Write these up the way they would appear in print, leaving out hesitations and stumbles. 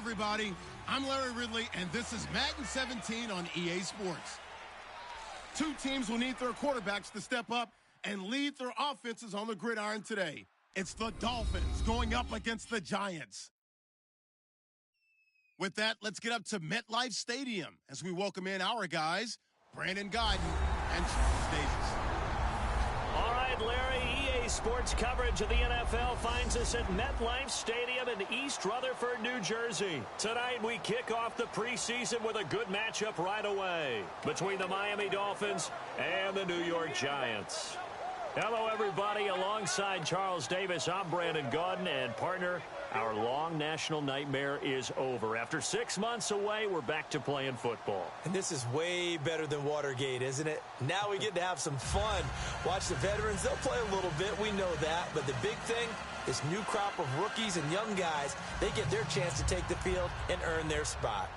everybody. I'm Larry Ridley, and this is Madden 17 on EA Sports. Two teams will need their quarterbacks to step up and lead their offenses on the gridiron today. It's the Dolphins going up against the Giants. With that, let's get up to MetLife Stadium as we welcome in our guys, Brandon Guyton and Charles Davis. All right, Larry, EA Sports coverage of the NFL finds us at MetLife Stadium in East Rutherford, New Jersey. Tonight, we kick off the preseason with a good matchup right away between the Miami Dolphins and the New York Giants. Hello, everybody. Alongside Charles Davis, I'm Brandon Guyton, and partner, our long national nightmare is over. After 6 months away, we're back to playing football. And this is way better than Watergate, isn't it? Now we get to have some fun. Watch the veterans. They'll play a little bit. We know that. But the big thing, this new crop of rookies and young guys, they get their chance to take the field and earn their spot.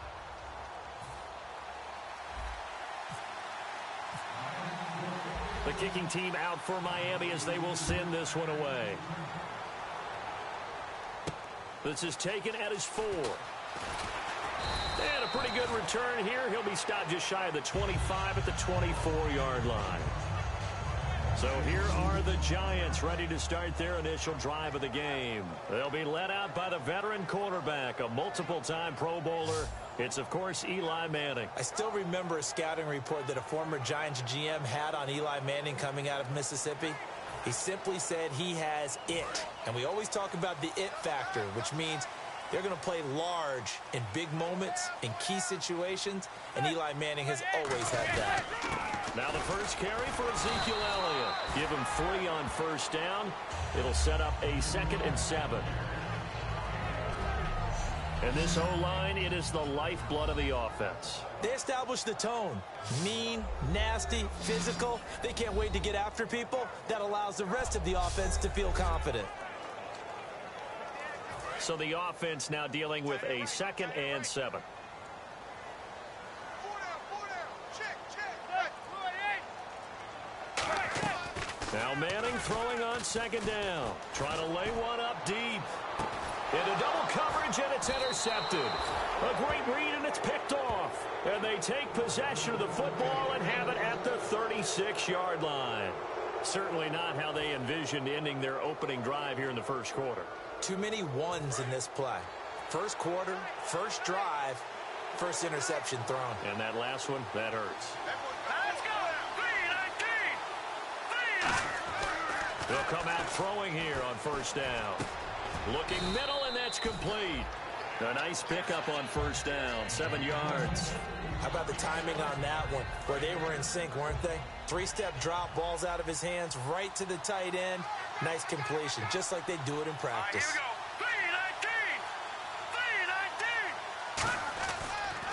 The kicking team out for Miami as they will send this one away. This is taken at his 4. And a pretty good return here. He'll be stopped just shy of the 25 at the 24-yard line. So here are the Giants ready to start their initial drive of the game. They'll be led out by the veteran quarterback, a multiple-time Pro Bowler. It's, of course, Eli Manning. I still remember a scouting report that a former Giants GM had on Eli Manning coming out of Mississippi. He simply said he has it. And we always talk about the it factor, which means they're going to play large in big moments, in key situations, and Eli Manning has always had that. Now the first carry for Ezekiel Elliott. Give him 3 on first down. It'll set up a 2nd and 7. And this O-line, it is the lifeblood of the offense. They established the tone. Mean, nasty, physical. They can't wait to get after people. That allows the rest of the offense to feel confident. So the offense now dealing with a 2nd and 7. Now Manning throwing on 2nd down. Trying to lay one up deep. Into double coverage, and it's intercepted. A great read, and it's picked off. And they take possession of the football and have it at the 36-yard line. Certainly not how they envisioned ending their opening drive here in the first quarter. Too many ones in this play. First quarter, first drive, first interception thrown. And that last one, that hurts. Let's go! 3-19! They'll come out throwing here on first down. Looking middle, and that's complete. A nice pickup on first down, 7 yards. How about the timing on that one, where they were in sync, weren't they? 3-step drop, balls out of his hands, right to the tight end. Nice completion, just like they do it in practice. Here we go.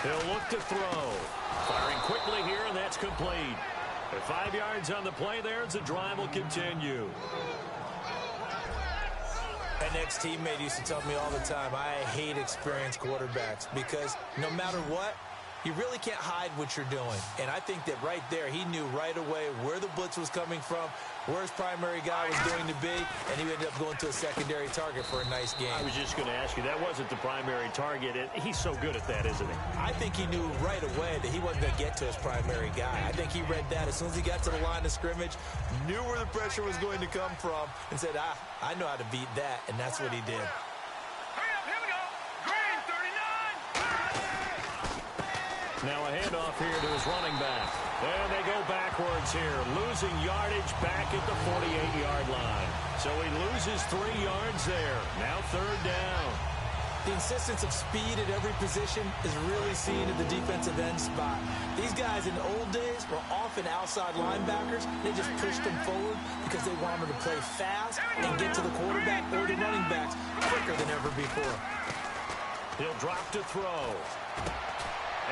3-19! 3-19! He'll look to throw. Firing quickly here, and that's complete. At 5 yards on the play there, the drive will continue. An ex-teammate used to tell me all the time, I hate experienced quarterbacks because no matter what, you really can't hide what you're doing. And I think that right there, he knew right away where the blitz was coming from, where his primary guy was going to be, and he ended up going to a secondary target for a nice game. I was just going to ask you, that wasn't the primary target. He's so good at that, isn't he? I think he knew right away that he wasn't going to get to his primary guy. I think he read that as soon as he got to the line of scrimmage, knew where the pressure was going to come from, and said, I know how to beat that, and that's what he did. Hurry up, here we go. Green, 39! Now a handoff here to his running back. And they go backwards here, losing yardage back at the 48-yard line. So he loses 3 yards there. Now 3rd down. The insistence of speed at every position is really seen at the defensive end spot. These guys in the old days were often outside linebackers. They just pushed them forward because they wanted to play fast and get to the quarterback or the running backs quicker than ever before. He'll drop to throw.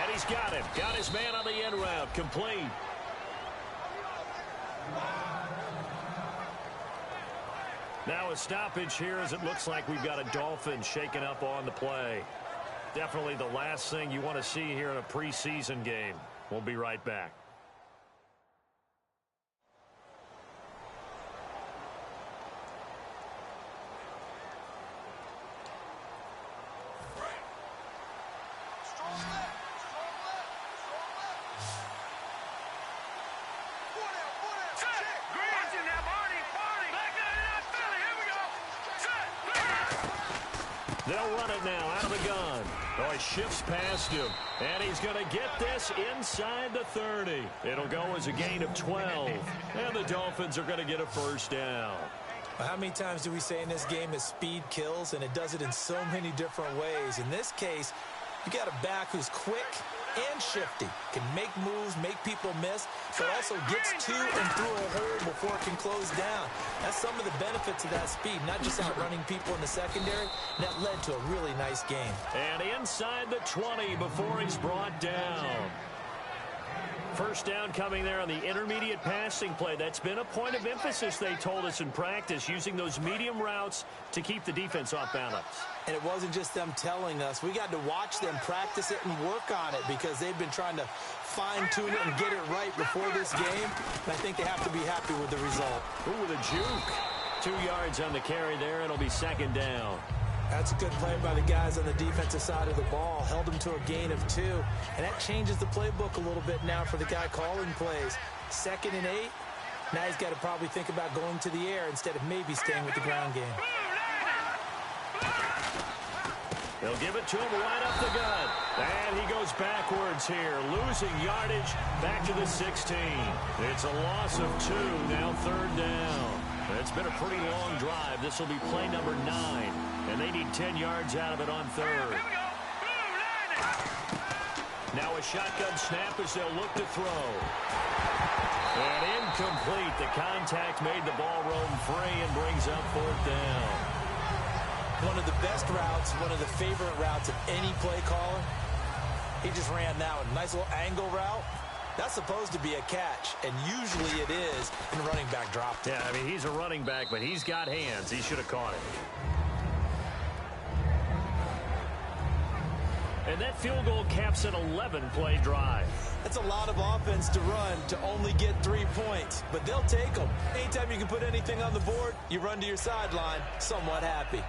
And he's got him. Got his man on the end route. Complete. Now a stoppage here as it looks like we've got a Dolphin shaken up on the play. Definitely the last thing you want to see here in a preseason game. We'll be right back. They'll run it now out of the gun. Oh, he shifts past him. And he's going to get this inside the 30. It'll go as a gain of 12. And the Dolphins are going to get a first down. How many times do we say in this game that speed kills, and it does it in so many different ways? In this case, you got a back who's quick and shifty, can make moves, make people miss, but also gets to and through a hole before it can close down. That's some of the benefits of that speed, not just outrunning people in the secondary. That led to a really nice game. And inside the 20 before he's brought down. First down coming there on the intermediate passing play. That's been a point of emphasis, they told us in practice, using those medium routes to keep the defense off balance. And it wasn't just them telling us. We got to watch them practice it and work on it because they've been trying to fine-tune it and get it right before this game. And I think they have to be happy with the result. Ooh, the juke. 2 yards on the carry there. It'll be second down. That's a good play by the guys on the defensive side of the ball. Held them to a gain of 2. And that changes the playbook a little bit now for the guy calling plays. 2nd and 8. Now he's got to probably think about going to the air instead of maybe staying with the ground game. They'll give it to him right up the gut. And he goes backwards here, losing yardage back to the 16. It's a loss of 2, now 3rd down. It's been a pretty long drive. This will be play number 9. And they need 10 yards out of it on 3rd. Now a shotgun snap as they'll look to throw. And incomplete. The contact made the ball roam free and brings up 4th down. One of the best routes, one of the favorite routes of any play caller. He just ran that one. Nice little angle route. That's supposed to be a catch, and usually it is, and the running back dropped it. Yeah, I mean, he's a running back, but he's got hands. He should have caught it. And that field goal caps an 11-play drive. That's a lot of offense to run to only get 3 points, but they'll take them. Anytime you can put anything on the board, you run to your sideline somewhat happy.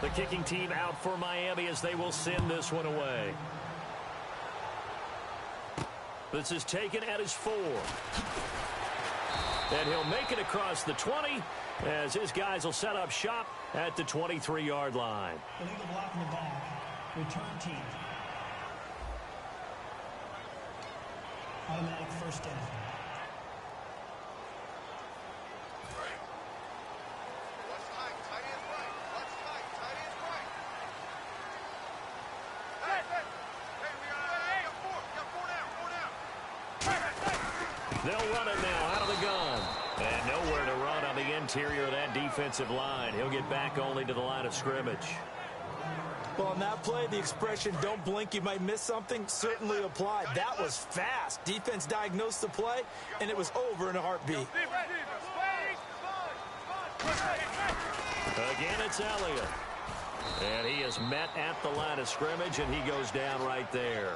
The kicking team out for Miami as they will send this one away. This is taken at his 4. And he'll make it across the 20 as his guys will set up shop at the 23-yard line. Illegal block in the back. Return team. Automatic first down. They'll run it now out of the gun. And nowhere to run on the interior of that defensive line. He'll get back only to the line of scrimmage. Well, on that play, the expression, don't blink, you might miss something, certainly applied. That was fast. Defense diagnosed the play, and it was over in a heartbeat. Again, it's Elliott. And he is met at the line of scrimmage, and he goes down right there.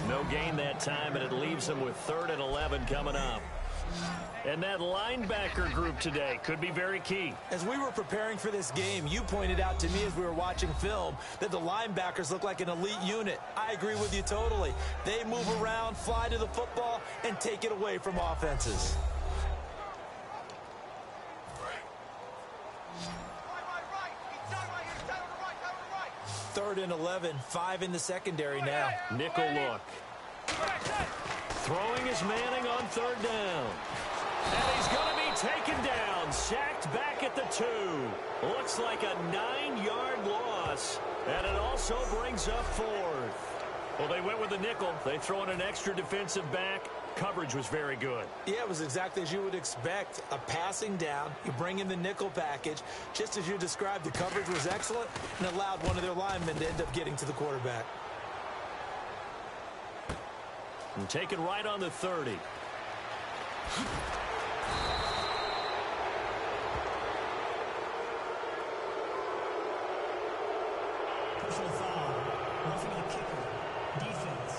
No gain that time, and it leaves him with 3rd and 11 coming up. And that linebacker group today could be very key. As we were preparing for this game, you pointed out to me as we were watching film that the linebackers look like an elite unit. I agree with you totally. They move around, fly to the football, and take it away from offenses. 3rd and 11, 5 in the secondary now. Nickel look. Throwing is Manning on 3rd down. And he's going to be taken down, sacked back at the 2. Looks like a 9-yard loss. And it also brings up 4th. Well, they went with the nickel. They throw in an extra defensive back. Coverage was very good. Yeah, it was exactly as you would expect. A passing down, you bring in the nickel package. Just as you described, the coverage was excellent and allowed one of their linemen to end up getting to the quarterback. And taken right on the 30. Personal foul. Roughing the kicker. Defense.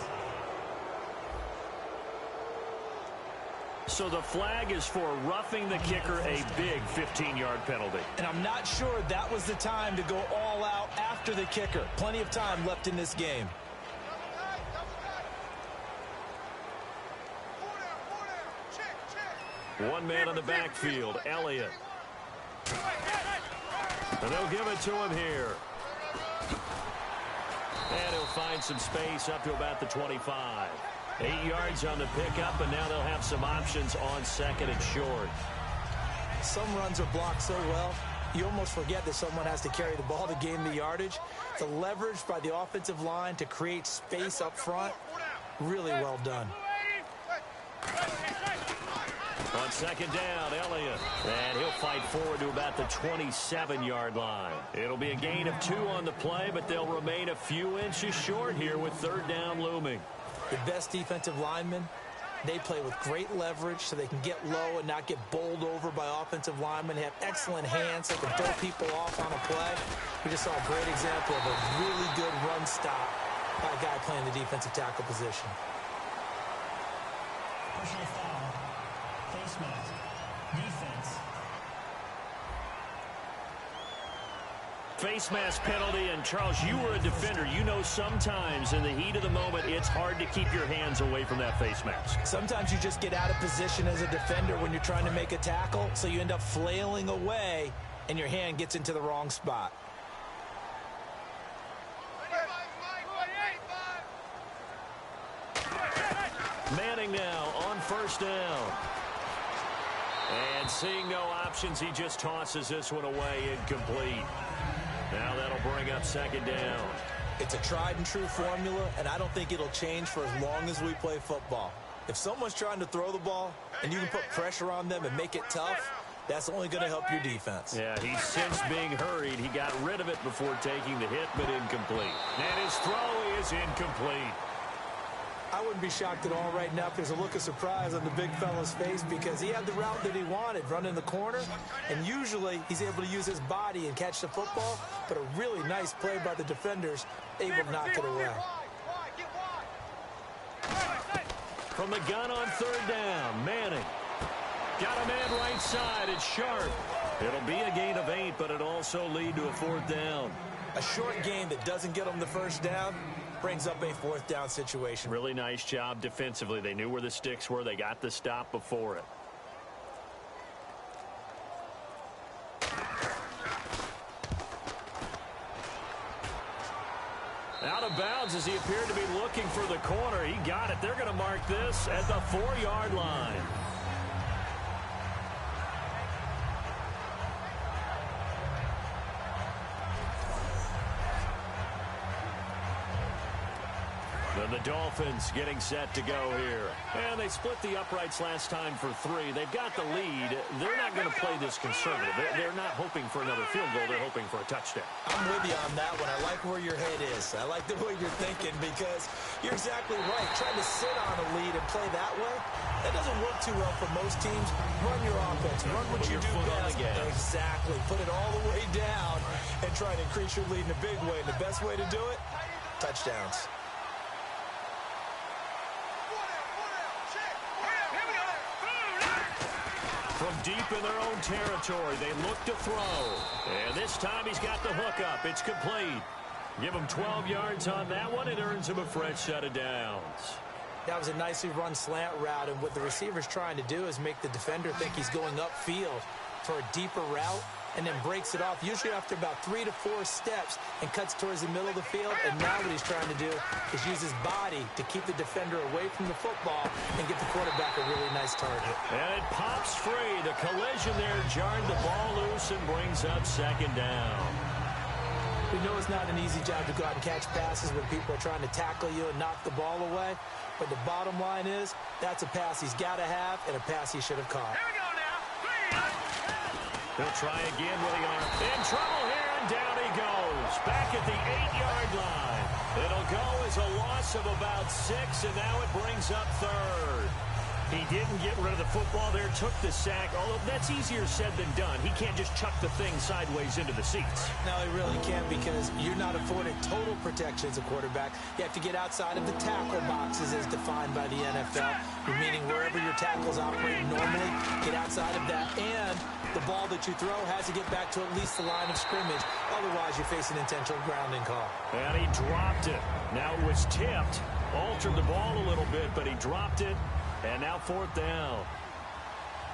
So the flag is for roughing the kicker, a big 15-yard penalty. And I'm not sure that was the time to go all out after the kicker. Plenty of time left in this game. One man on the backfield, Elliott. And they'll give it to him here. And he'll find some space up to about the 25. 8 yards on the pickup, and now they'll have some options on second and short. Some runs are blocked so well, you almost forget that someone has to carry the ball to gain the yardage. The leverage by the offensive line to create space up front, really well done. On second down, Elliott. And he'll fight forward to about the 27-yard line. It'll be a gain of 2 on the play, but they'll remain a few inches short here with third down looming. The best defensive linemen, they play with great leverage so they can get low and not get bowled over by offensive linemen. They have excellent hands so they can throw people off on a play. We just saw a great example of a really good run stop by a guy playing the defensive tackle position. Personal foul. Face mask. Defense. Face mask penalty, and Charles, you were a defender. You know sometimes in the heat of the moment, it's hard to keep your hands away from that face mask. Sometimes you just get out of position as a defender when you're trying to make a tackle, so you end up flailing away, and your hand gets into the wrong spot. Manning now on first down. And seeing no options, he just tosses this one away incomplete. Now that'll bring up second down. It's a tried and true formula, and I don't think it'll change for as long as we play football. If someone's trying to throw the ball and you can put pressure on them and make it tough, that's only going to help your defense. Yeah, he's since being hurried. He got rid of it before taking the hit, but incomplete. And his throw is incomplete. I wouldn't be shocked at all right now if there's a look of surprise on the big fella's face because he had the route that he wanted, running the corner, and usually he's able to use his body and catch the football, but a really nice play by the defenders, able to knock it away. From the gun on third down, Manning. Got a man right side, it's Sharp. It'll be a gain of 8, but it'll also lead to a fourth down. A short game that doesn't get him the first down brings up a fourth down situation. Really nice job defensively. They knew where the sticks were. They got the stop before it. Out of bounds as he appeared to be looking for the corner. He got it. They're going to mark this at the 4-yard line. The Dolphins getting set to go here. And they split the uprights last time for 3. They've got the lead. They're not going to play this conservative. They're not hoping for another field goal. They're hoping for a touchdown. I'm with you on that one. I like where your head is. I like the way you're thinking because you're exactly right. Trying to sit on a lead and play that way, that doesn't work too well for most teams. Run your offense. Run what you do best. Exactly. Put it all the way down and try to increase your lead in a big way. And the best way to do it, touchdowns. From deep in their own territory, they look to throw. And this time he's got the hook up. It's complete. Give him 12 yards on that one. It earns him a fresh set of downs. That was a nicely run slant route, and what the receiver's trying to do is make the defender think he's going upfield for a deeper route and then breaks it off, usually after about 3 to 4 steps, and cuts towards the middle of the field. And now what he's trying to do is use his body to keep the defender away from the football and get the quarterback a really nice target. And it pops free. The collision there jarred the ball loose and brings up second down. We know it's not an easy job to go out and catch passes when people are trying to tackle you and knock the ball away. But the bottom line is, that's a pass he's got to have and a pass he should have caught. Here we go now. He'll try again with the arm. In trouble here, and down he goes. Back at the 8-yard line. It'll go as a loss of about 6, and now it brings up third. He didn't get rid of the football there, took the sack, although that's easier said than done. He can't just chuck the thing sideways into the seats. No, he really can't because you're not afforded total protection as a quarterback. You have to get outside of the tackle boxes as defined by the NFL, meaning wherever your tackles operate normally, get outside of that, and the ball that you throw has to get back to at least the line of scrimmage. Otherwise, you face an intentional grounding call. And he dropped it. Now it was tipped, altered the ball a little bit, but he dropped it. And now fourth down.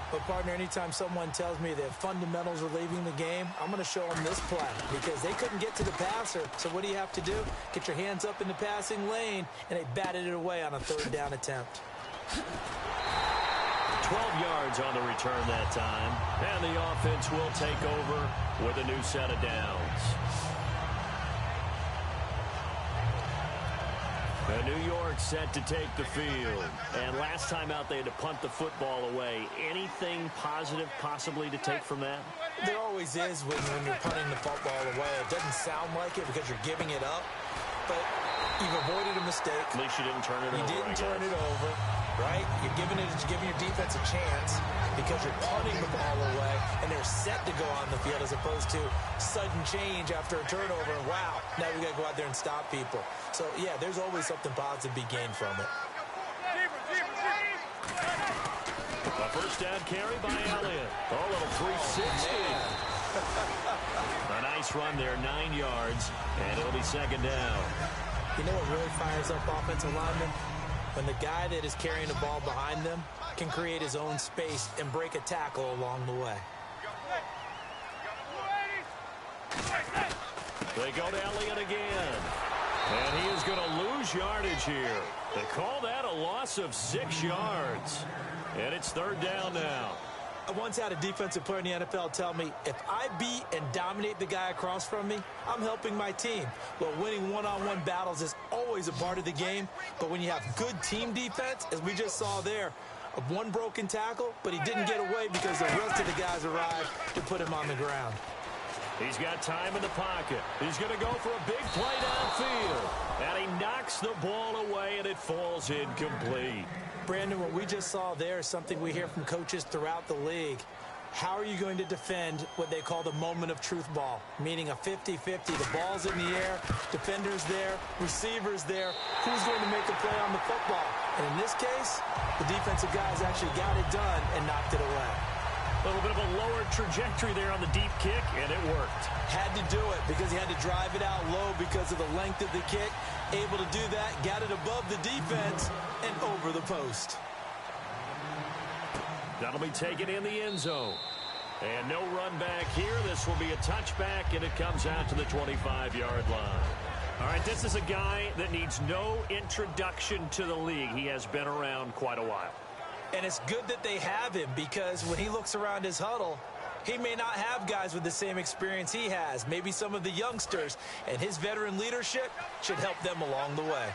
But, partner, anytime someone tells me that fundamentals are leaving the game, I'm going to show them this play because they couldn't get to the passer. So what do you have to do? Get your hands up in the passing lane, and they batted it away on a third down attempt. 12 yards on the return that time. And the offense will take over with a new set of downs. New York set to take the field. And last time out, they had to punt the football away. Anything positive possibly to take from that? There always is when you're punting the football away. It doesn't sound like it because you're giving it up, but you've avoided a mistake. At least you didn't turn it over. You didn't turn it over, right? You're giving your defense a chance because you're punting the ball away, and they're set to go on the field as opposed to sudden change after a turnover. And wow, now we got to go out there and stop people. So, yeah, there's always something positive to be gained from it. A first down carry by Elliott. A little 360. A nice run there, 9 yards, and it'll be second down. You know what really fires up offensive linemen? When the guy that is carrying the ball behind them can create his own space and break a tackle along the way. They go to Elliott again. And he is going to lose yardage here. They call that a loss of 6 yards. And it's third down now. I once had a defensive player in the NFL tell me, if I beat and dominate the guy across from me, I'm helping my team. Well, winning one-on-one battles is always a part of the game. But when you have good team defense, as we just saw there, one broken tackle, but he didn't get away because the rest of the guys arrived to put him on the ground. He's got time in the pocket. He's going to go for a big play downfield. And he knocks the ball away, and it falls incomplete. Brandon, what we just saw there is something we hear from coaches throughout the league. How are you going to defend what they call the moment of truth ball, meaning a 50-50? The ball's in the air, defender's there, receiver's there. Who's going to make the play on the football? And in this case, the defensive guys actually got it done and knocked it away. A little bit of a lower trajectory there on the deep kick, and it worked. Had to do it because he had to drive it out low because of the length of the kick. Able to do that, got it above the defense and over the post. That'll be taken in the end zone. And no run back here. This will be a touchback, and it comes out to the 25-yard line. All right, this is a guy that needs no introduction to the league. He has been around quite a while. And it's good that they have him because when he looks around his huddle, he may not have guys with the same experience he has. Maybe some of the youngsters, and his veteran leadership should help them along the way.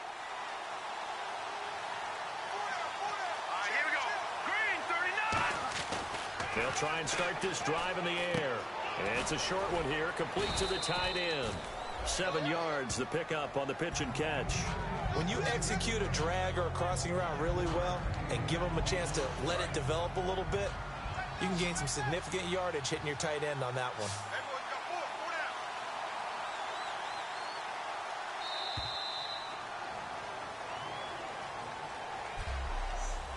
Here we go. Green, 39. They'll try and start this drive in the air. And it's a short one here, complete to the tight end. 7 yards, the pickup on the pitch and catch. When you execute a drag or a crossing route really well and give them a chance to let it develop a little bit, you can gain some significant yardage hitting your tight end on that one.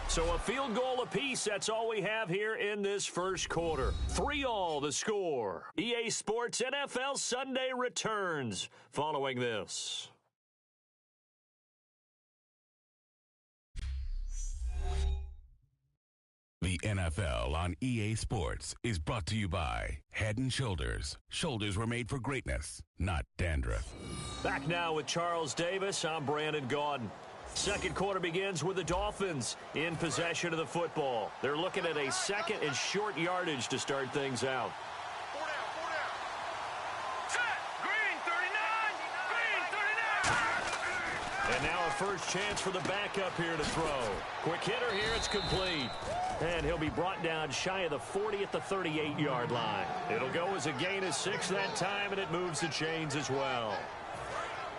So a field goal apiece, that's all we have here in this first quarter. 3-3 the score. EA Sports NFL Sunday returns following this. The NFL on EA Sports is brought to you by Head & Shoulders. Shoulders were made for greatness, not dandruff. Back now with Charles Davis. I'm Brandon Gaudin. Second quarter begins with the Dolphins in possession of the football. They're looking at a second and short yardage to start things out. 4 down. Set. Green, 39. Green, 39. And now a first chance for the backup here to throw. Quick hitter here, it's complete. And he'll be brought down shy of the 40 at the 38-yard line. It'll go as a gain of 6 that time, and it moves the chains as well.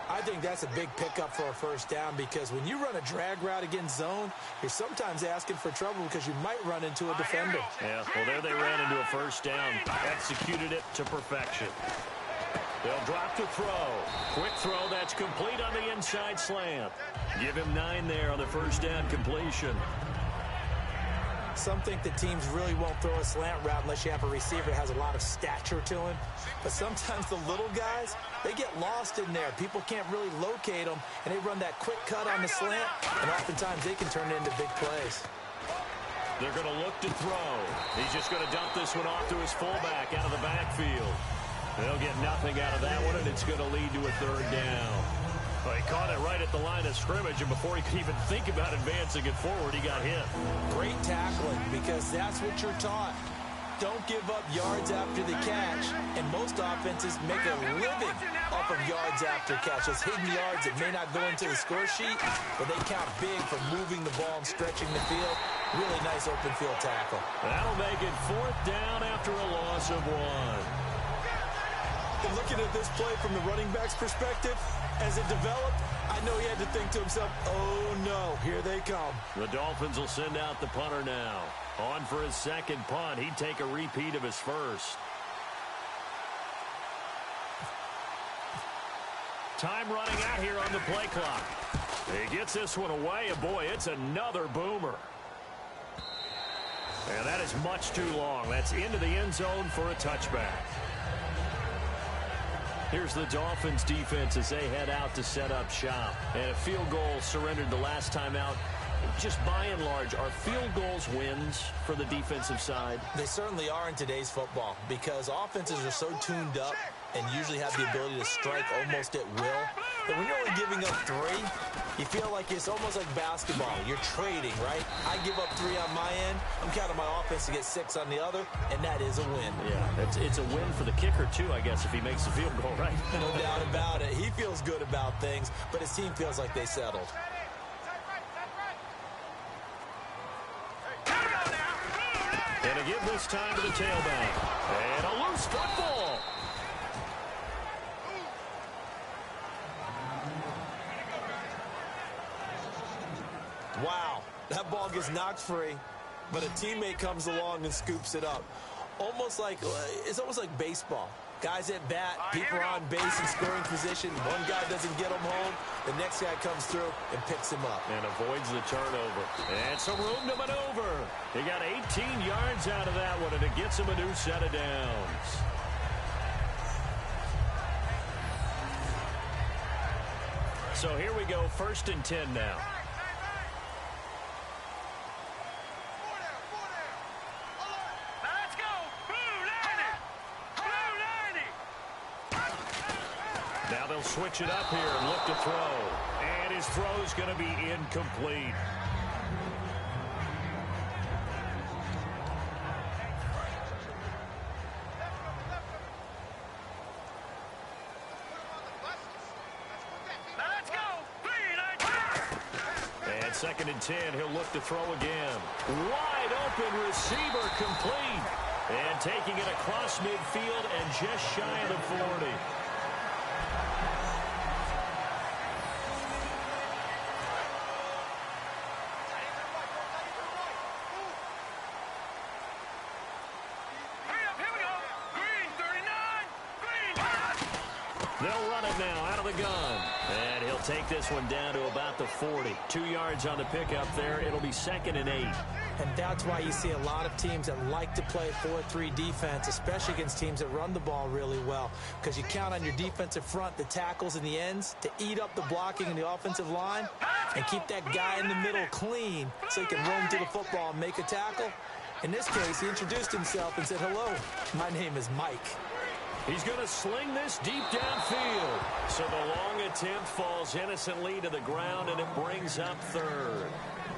I think that's a big pickup for a first down because when you run a drag route against zone, you're sometimes asking for trouble because you might run into a defender. Yeah, well, there they ran into a first down. Executed it to perfection. They'll drop to throw. Quick throw, that's complete on the inside slant. Give him 9 there on the first down completion. Some think that teams really won't throw a slant route unless you have a receiver that has a lot of stature to him. But sometimes the little guys, they get lost in there. People can't really locate them, and they run that quick cut on the slant, and oftentimes they can turn it into big plays. They're going to look to throw. He's just going to dump this one off to his fullback out of the backfield. They'll get nothing out of that one, and it's going to lead to a third down. Well, he caught it right at the line of scrimmage, and before he could even think about advancing it forward, he got hit. Great tackling, because that's what you're taught. Don't give up yards after the catch, and most offenses make a living off of yards after catch. Those hidden yards that may not go into the score sheet, but they count big for moving the ball and stretching the field. Really nice open field tackle. That'll make it fourth down after a loss of 1. And looking at this play from the running back's perspective, as it developed, I know he had to think to himself, oh no, here they come. The Dolphins will send out the punter now. On for his second punt. He'd take a repeat of his first. Time running out here on the play clock. He gets this one away, and boy, it's another boomer. And that is much too long. That's into the end zone for a touchback. Here's the Dolphins defense as they head out to set up shop. And a field goal surrendered the last time out. Just by and large, are field goals wins for the defensive side? They certainly are in today's football, because offenses are so tuned up and usually have the ability to strike almost at will. But when you're only giving up 3, you feel like it's almost like basketball. You're trading, right? I give up 3 on my end. I'm counting my offense to get 6 on the other, and that is a win. Yeah, it's a win for the kicker, too, I guess, if he makes the field goal, right? No doubt about it. He feels good about things, but his team feels like they settled. And to give this time to the tailback. And a loose football. Wow, that ball gets knocked free, but a teammate comes along and scoops it up. It's almost like baseball. Guys at bat, people are on base in scoring position. One guy doesn't get him home. The next guy comes through and picks him up. And avoids the turnover. And some room to maneuver. He got 18 yards out of that one, and it gets him a new set of downs. So here we go, 1st and 10 now. Now they'll switch it up here and look to throw. And his throw's going to be incomplete. And 2nd and 10, he'll look to throw again. Wide open receiver complete. And taking it across midfield and just shy of the 40. They'll run it now out of the gun. And he'll take this one down to about the 40. 2 yards on the pickup there. It'll be 2nd and 8. And that's why you see a lot of teams that like to play 4-3 defense, especially against teams that run the ball really well, because you count on your defensive front, the tackles and the ends, to eat up the blocking in the offensive line and keep that guy in the middle clean so he can roam to the football and make a tackle. In this case, he introduced himself and said, hello, my name is Mike. He's going to sling this deep downfield. So the long attempt falls innocently to the ground, and it brings up 3rd.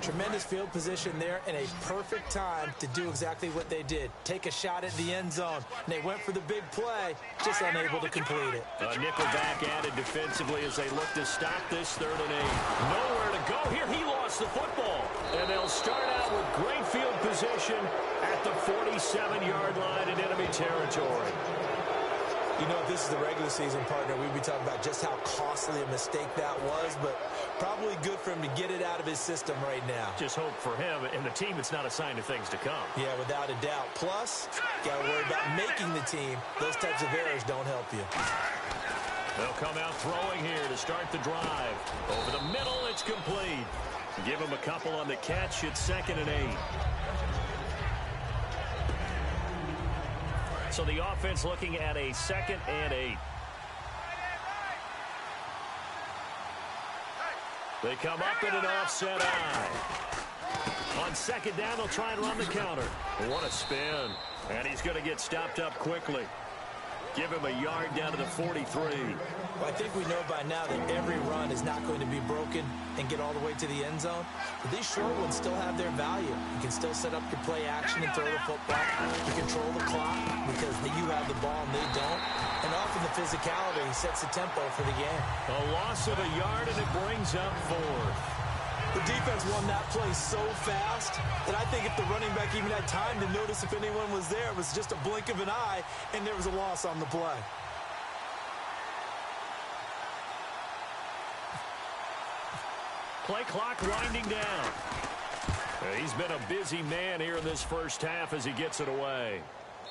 Tremendous field position there and a perfect time to do exactly what they did. Take a shot at the end zone. And they went for the big play, just unable to complete it. A nickel back added defensively as they look to stop this 3rd and 8. Nowhere to go here. He lost the football. And they'll start out with great field position at the 47-yard line in enemy territory. You know, if this is the regular season, partner, we'd be talking about just how costly a mistake that was, but probably good for him to get it out of his system right now. Just hope for him and the team it's not a sign of things to come. Yeah, without a doubt. Plus, got to worry about making the team. Those types of errors don't help you. They'll come out throwing here to start the drive. Over the middle, it's complete. Give him a couple on the catch. It's 2nd and 8. So the offense looking at a 2nd and 8. They come up in an offset eye. On second down, they'll try and run the counter. What a spin. And he's going to get stopped up quickly. Give him a yard down to the 43. Well, I think we know by now that every run is not going to be broken and get all the way to the end zone. But these short ones still have their value. You can still set up your play action and throw the football. You control the clock because you have the ball and they don't. And often the physicality sets the tempo for the game. A loss of a yard, and it brings up 4. The defense won that play so fast that I think if the running back even had time to notice if anyone was there, it was just a blink of an eye, and there was a loss on the play. Play clock winding down. He's been a busy man here in this first half as he gets it away.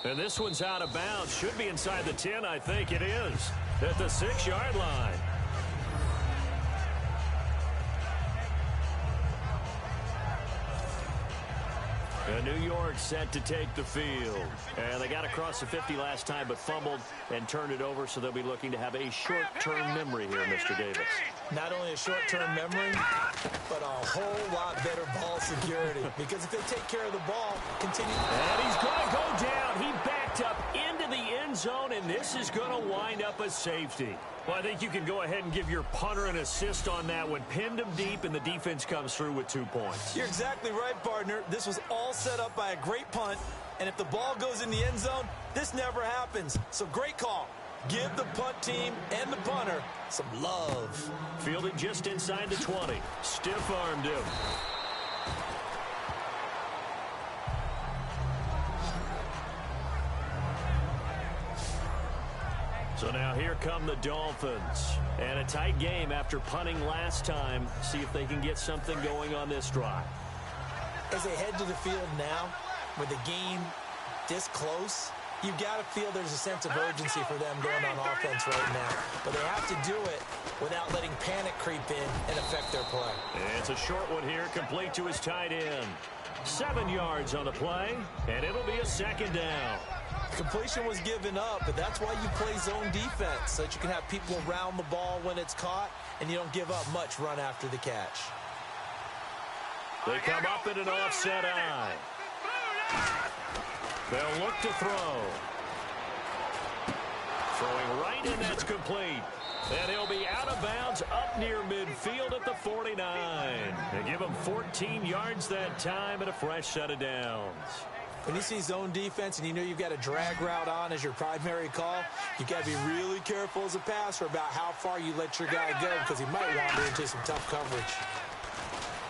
And this one's out of bounds. Should be inside the 10, I think it is. At the 6-yard line. And New York set to take the field. And they got across the 50 last time but fumbled and turned it over, so they'll be looking to have a short-term memory here, Mr. Davis. Not only a short-term memory, but a whole lot better ball security. Because if they take care of the ball, continue. And he's going to go down. He backed up into the end zone, and this is going to wind up a safety. Well, I think you can go ahead and give your punter an assist on that one. Pinned him deep, and the defense comes through with 2 points. You're exactly right, partner. This was all set up by a great punt, and if the ball goes in the end zone, this never happens. So great call. Give the punt team and the punter some love. Fielded just inside the 20. Stiff-armed him. So now here come the Dolphins. And a tight game after punting last time. See if they can get something going on this drive. As they head to the field now, with the game this close, you've got to feel there's a sense of urgency for them going on offense right now. But they have to do it without letting panic creep in and affect their play. It's a short one here, complete to his tight end. 7 yards on the play, and it'll be a second down. Completion was given up, but that's why you play zone defense, so that you can have people around the ball when it's caught, and you don't give up much run after the catch. They come up in an offset eye. They'll look to throw. Throwing right, and that's complete. And he'll be out of bounds up near midfield at the 49. They give him 14 yards that time and a fresh set of downs. When you see zone defense and you know you've got a drag route on as your primary call, you've got to be really careful as a passer about how far you let your guy go because he might wander into some tough coverage.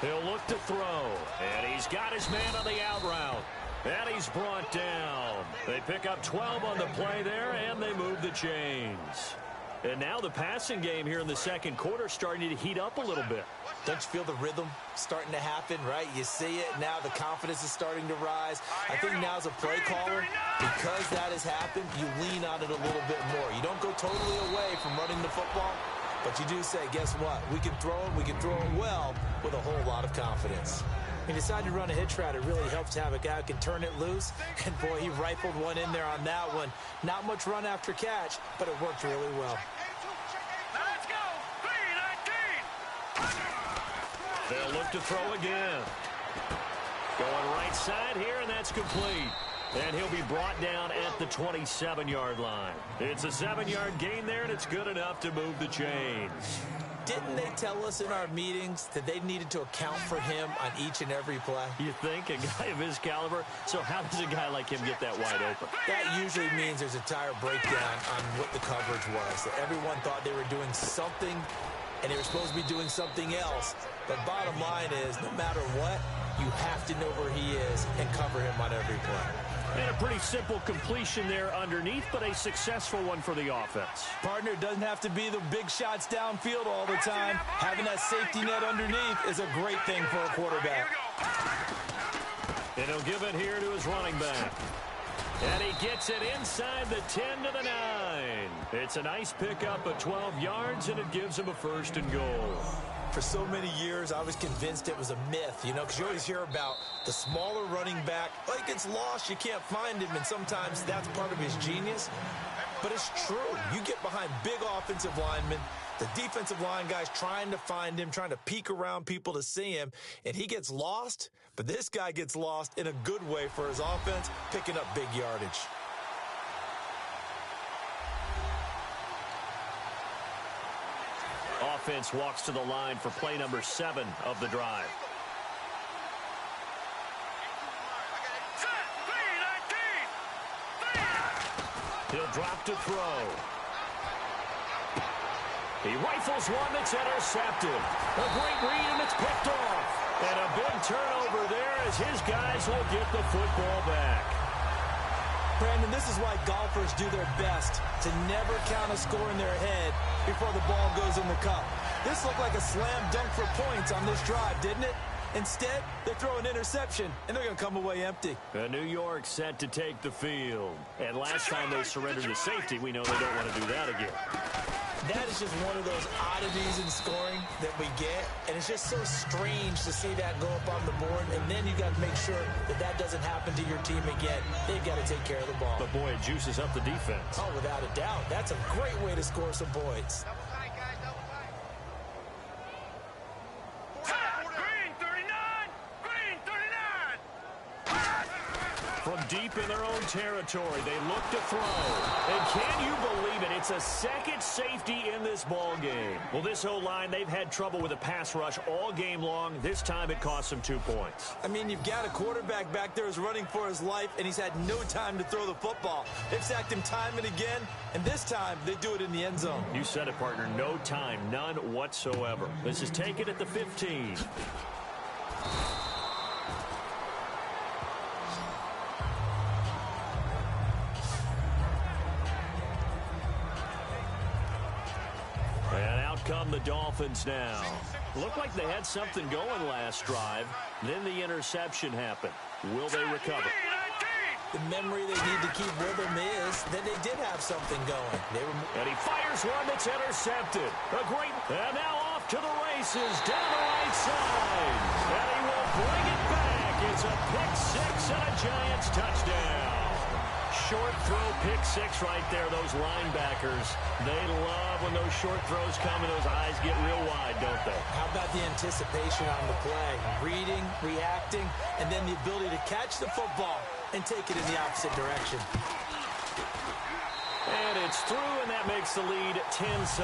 He'll look to throw, and he's got his man on the out route. And he's brought down. They pick up 12 on the play there, and they move the chains. And now the passing game here in the second quarter starting to heat up a little bit. Don't you feel the rhythm starting to happen, right? You see it. Now the confidence is starting to rise. I think now as a play caller, because that has happened, you lean on it a little bit more. You don't go totally away from running the football, but you do say, guess what? We can throw it well with a whole lot of confidence. When you decide to run a hitch route, it really helps to have a guy who can turn it loose. And, boy, he rifled one in there on that one. Not much run after catch, but it worked really well. Let's go. 3-19. They'll look to throw again. Going right side here, and that's complete. And he'll be brought down at the 27-yard line. It's a 7-yard gain there, and it's good enough to move the chains. Didn't they tell us in our meetings that they needed to account for him on each and every play? You think? A guy of his caliber? So how does a guy like him get that wide open? That usually means there's a tire breakdown on what the coverage was. That everyone thought they were doing something, and they were supposed to be doing something else. But bottom line is, no matter what, you have to know where he is and cover him on every play. And a pretty simple completion there underneath, but a successful one for the offense. Partner, doesn't have to be the big shots downfield all the time. Having that safety net underneath is a great thing for a quarterback. And he'll give it here to his running back. And he gets it inside the 10 to the 9. It's a nice pickup of 12 yards, and it gives him a 1st and goal. for so many years, I was convinced it was a myth, you know, because you always hear about the smaller running back. Like, gets lost, you can't find him, and sometimes that's part of his genius. But it's true. You get behind big offensive linemen, the defensive line guys trying to find him, trying to peek around people to see him, and he gets lost. But this guy gets lost in a good way for his offense, picking up big yardage. Offense walks to the line for play number 7 of the drive. He'll drop to throw. He rifles one that's intercepted. A great read, and it's picked off. And a big turnover there as his guys will get the football back. Brandon, this is why golfers do their best to never count a score in their head before the ball goes in the cup. This looked like a slam dunk for points on this drive, didn't it? Instead, they throw an interception, and they're going to come away empty. New York set to take the field. And last time they surrendered to safety, we know they don't want to do that again. That is just one of those oddities in scoring that we get, and it's just so strange to see that go up on the board, and then you got to make sure that that doesn't happen to your team again. They've got to take care of the ball. But, boy, it juices up the defense. Oh, without a doubt. That's a great way to score some points. From deep in their own territory, they look to throw. And can you believe it? It's a second safety in this ball game. Well, this O-line, they've had trouble with a pass rush all game long. This time it cost them 2 points. I mean, you've got a quarterback back there who's running for his life, and he's had no time to throw the football. They've sacked him time and again, and this time they do it in the end zone. You said it, partner. No time, none whatsoever. This is taken at the 15. And out come the Dolphins now. Looked like they had something going last drive. Then the interception happened. Will they recover? The memory they need to keep with them is that they did have something going. And he fires one that's intercepted. And now off to the races down the right side. And he will bring it back. It's a pick six and a Giants touchdown. Short throw, pick six right there. Those linebackers, they love when those short throws come and those eyes get real wide, don't they? How about the anticipation on the play? Reading, reacting, and then the ability to catch the football and take it in the opposite direction. And it's through, and that makes the lead 10-7.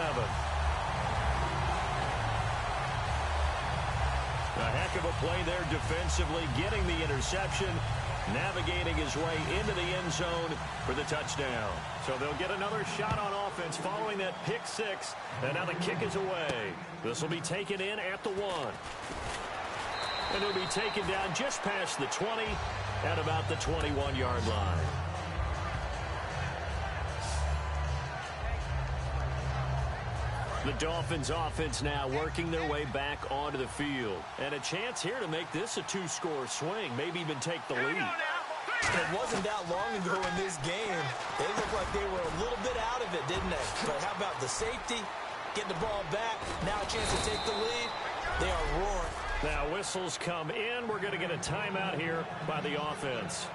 A heck of a play there defensively, getting the interception, navigating his way into the end zone for the touchdown. So they'll get another shot on offense following that pick six, and now the kick is away. This will be taken in at the 1. And it'll be taken down just past the 20 at about the 21-yard line. The Dolphins offense now working their way back onto the field. And a chance here to make this a 2-score swing, maybe even take the lead. It wasn't that long ago in this game. They looked like they were a little bit out of it, didn't they? But how about the safety? Get the ball back. Now a chance to take the lead. They are roaring. Now whistles come in. We're going to get a timeout here by the offense.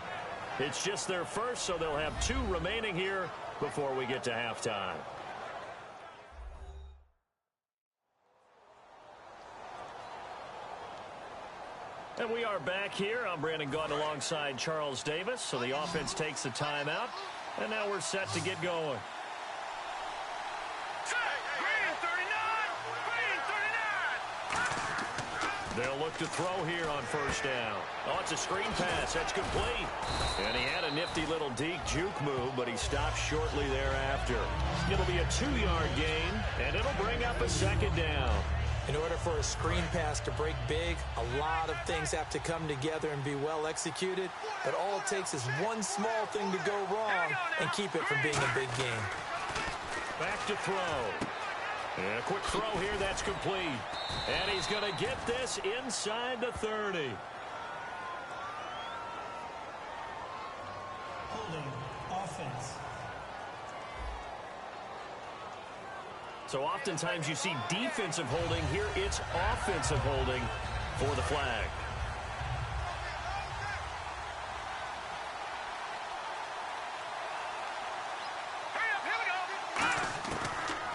It's just their first, so they'll have 2 remaining here before we get to halftime. And we are back here. I'm Brandon Gaudin alongside Charles Davis. So the offense takes a timeout. And now we're set to get going. They'll look to throw here on first down. Oh, it's a screen pass. That's complete. And he had a nifty little deep juke move, but he stopped shortly thereafter. It'll be a 2-yard gain, and it'll bring up a second down. In order for a screen pass to break big, a lot of things have to come together and be well executed. But all it takes is one small thing to go wrong and keep it from being a big game. Back to throw. And a quick throw here, that's complete. And he's going to get this inside the 30. Holding offense. So oftentimes you see defensive holding. Here it's offensive holding for the flag.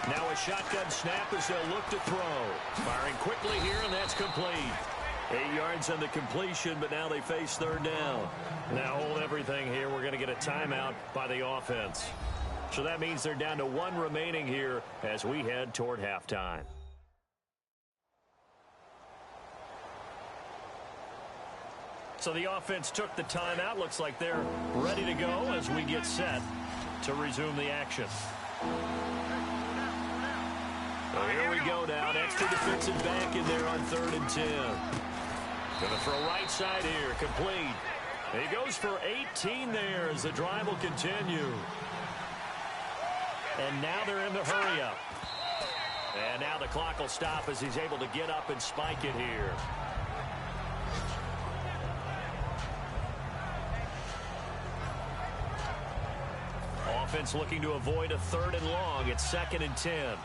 Now a shotgun snap as they'll look to throw. Firing quickly here, and that's complete. 8 yards on the completion, but now they face third down. Now hold everything here. We're going to get a timeout by the offense. So that means they're down to 1 remaining here as we head toward halftime. So the offense took the timeout. Looks like they're ready to go as we get set to resume the action. So here we go now. An extra defensive back in there on 3rd and 10. Going to throw right side here. Complete. He goes for 18 there as the drive will continue. And now they're in the hurry up. And now the clock will stop as he's able to get up and spike it here. Offense looking to avoid a 3rd and long. It's 2nd and 10.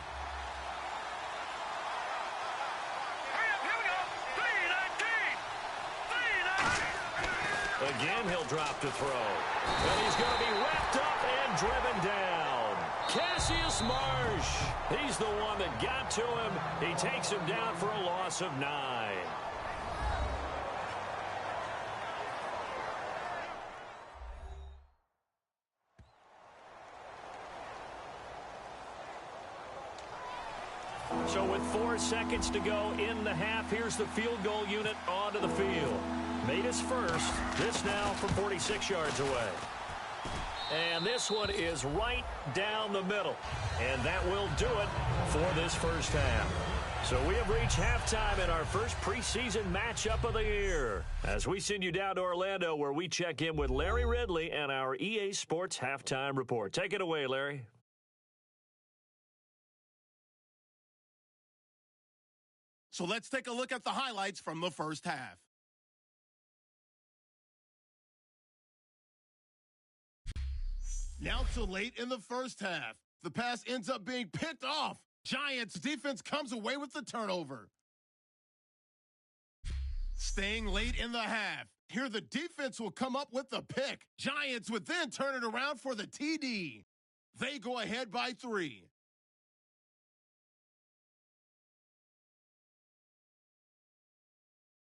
Again, he'll drop to throw. And he's going to be wrapped up and driven down. Cassius Marsh. He's the one that got to him. He takes him down for a loss of 9. So with 4 seconds to go in the half, here's the field goal unit onto the field. Made his first. This now from 46 yards away. And this one is right down the middle. And that will do it for this first half. So we have reached halftime in our first preseason matchup of the year. As we send you down to Orlando where we check in with Larry Ridley and our EA Sports Halftime Report. Take it away, Larry. So let's take a look at the highlights from the first half. Now to late in the first half. The pass ends up being picked off. Giants defense comes away with the turnover. Staying late in the half. Here the defense will come up with the pick. Giants would then turn it around for the TD. They go ahead by 3.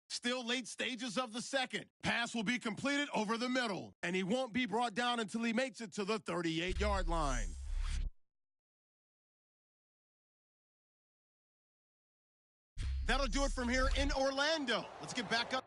Still late stages of the second. Pass will be completed over the middle, and he won't be brought down until he makes it to the 38-yard line. That'll do it from here in Orlando. Let's get back up.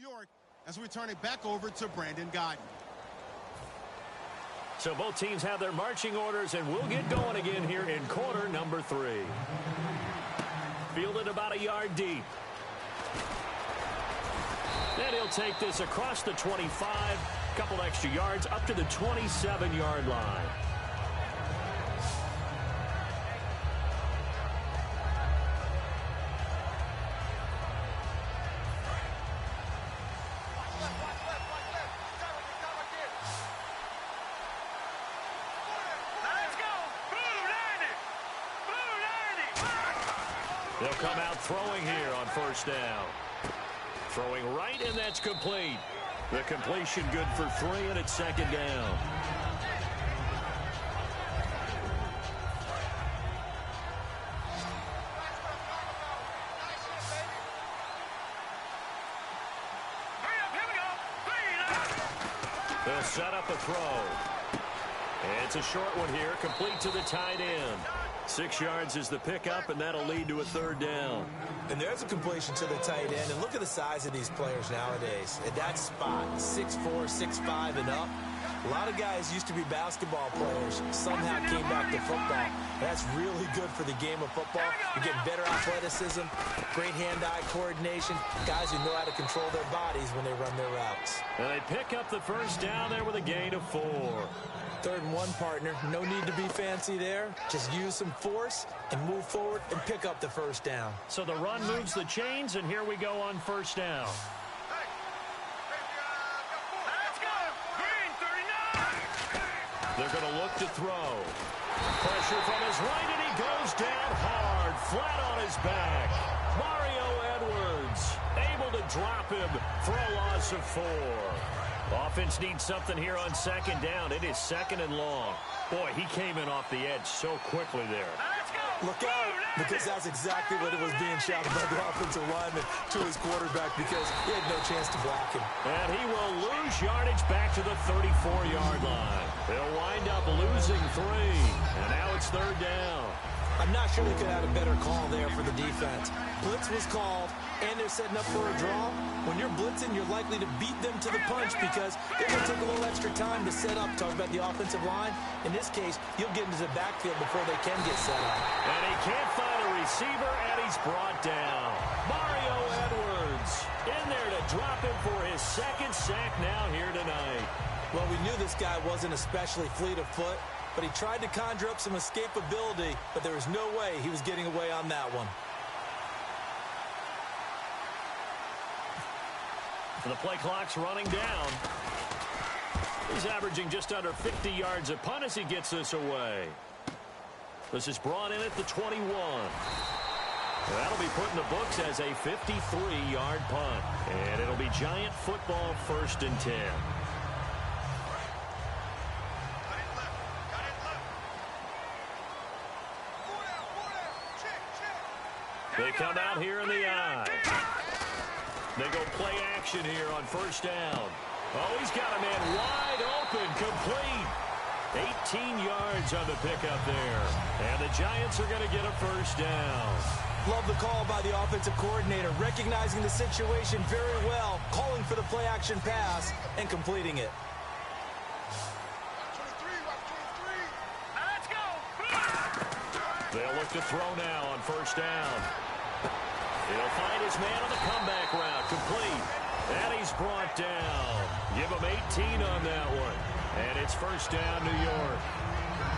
York as we turn it back over to Brandon Godden. So both teams have their marching orders, and we'll get going again here in quarter number 3. Fielded about a yard deep. And he'll take this across the 25, a couple extra yards up to the 27-yard line. They'll come out throwing here on first down. Throwing right, and that's complete. The completion good for 3, and it's second down. They'll set up a throw. And it's a short one here, complete to the tight end. 6 yards is the pickup, and that'll lead to a third down. And there's a completion to the tight end. And look at the size of these players nowadays. At that spot, 6'4", 6'5", and up. A lot of guys used to be basketball players, somehow came back to football. That's really good for the game of football. You're getting better athleticism, great hand-eye coordination, guys who know how to control their bodies when they run their routes. And they pick up the first down there with a gain of 4. 3rd and 1, partner. No need to be fancy there. Just use some force and move forward and pick up the first down. So the run moves the chains, and here we go on first down. Let's go! Green 39! They're going to look to throw. Pressure from his right, and he goes down hard, flat on his back. Mario Edwards able to drop him for a loss of 4. Offense needs something here on second down. It is second and long. Boy, he came in off the edge so quickly there. Let's go! Look out, because that's exactly what it was being shouted by the offensive lineman to his quarterback, because he had no chance to block him. And he will lose yardage back to the 34-yard line. They'll wind up losing 3. And now it's third down. I'm not sure they could have had a better call there for the defense. Blitz was called, and they're setting up for a draw. When you're blitzing, you're likely to beat them to the punch because it will take a little extra time to set up. Talk about the offensive line. In this case, you'll get into the backfield before they can get set up. And he can't find a receiver, and he's brought down. Mario Edwards in there to drop him for his 2nd sack now here tonight. Well, we knew this guy wasn't especially fleet of foot, but he tried to conjure up some escapability, but there was no way he was getting away on that one. The play clock's running down. He's averaging just under 50 yards a punt as he gets this away. This is brought in at the 21. That'll be put in the books as a 53-yard punt. And it'll be Giant football 1st and 10. They come out here in the eye. They go play action here on first down. Oh, he's got a man wide open, complete. 18 yards on the pickup there. And the Giants are going to get a first down. Love the call by the offensive coordinator, recognizing the situation very well, calling for the play action pass, and completing it. Let's go! They'll look to throw now on first down. He'll find his man on the comeback route, complete. And he's brought down. Give him 18 on that one. And it's first down, New York.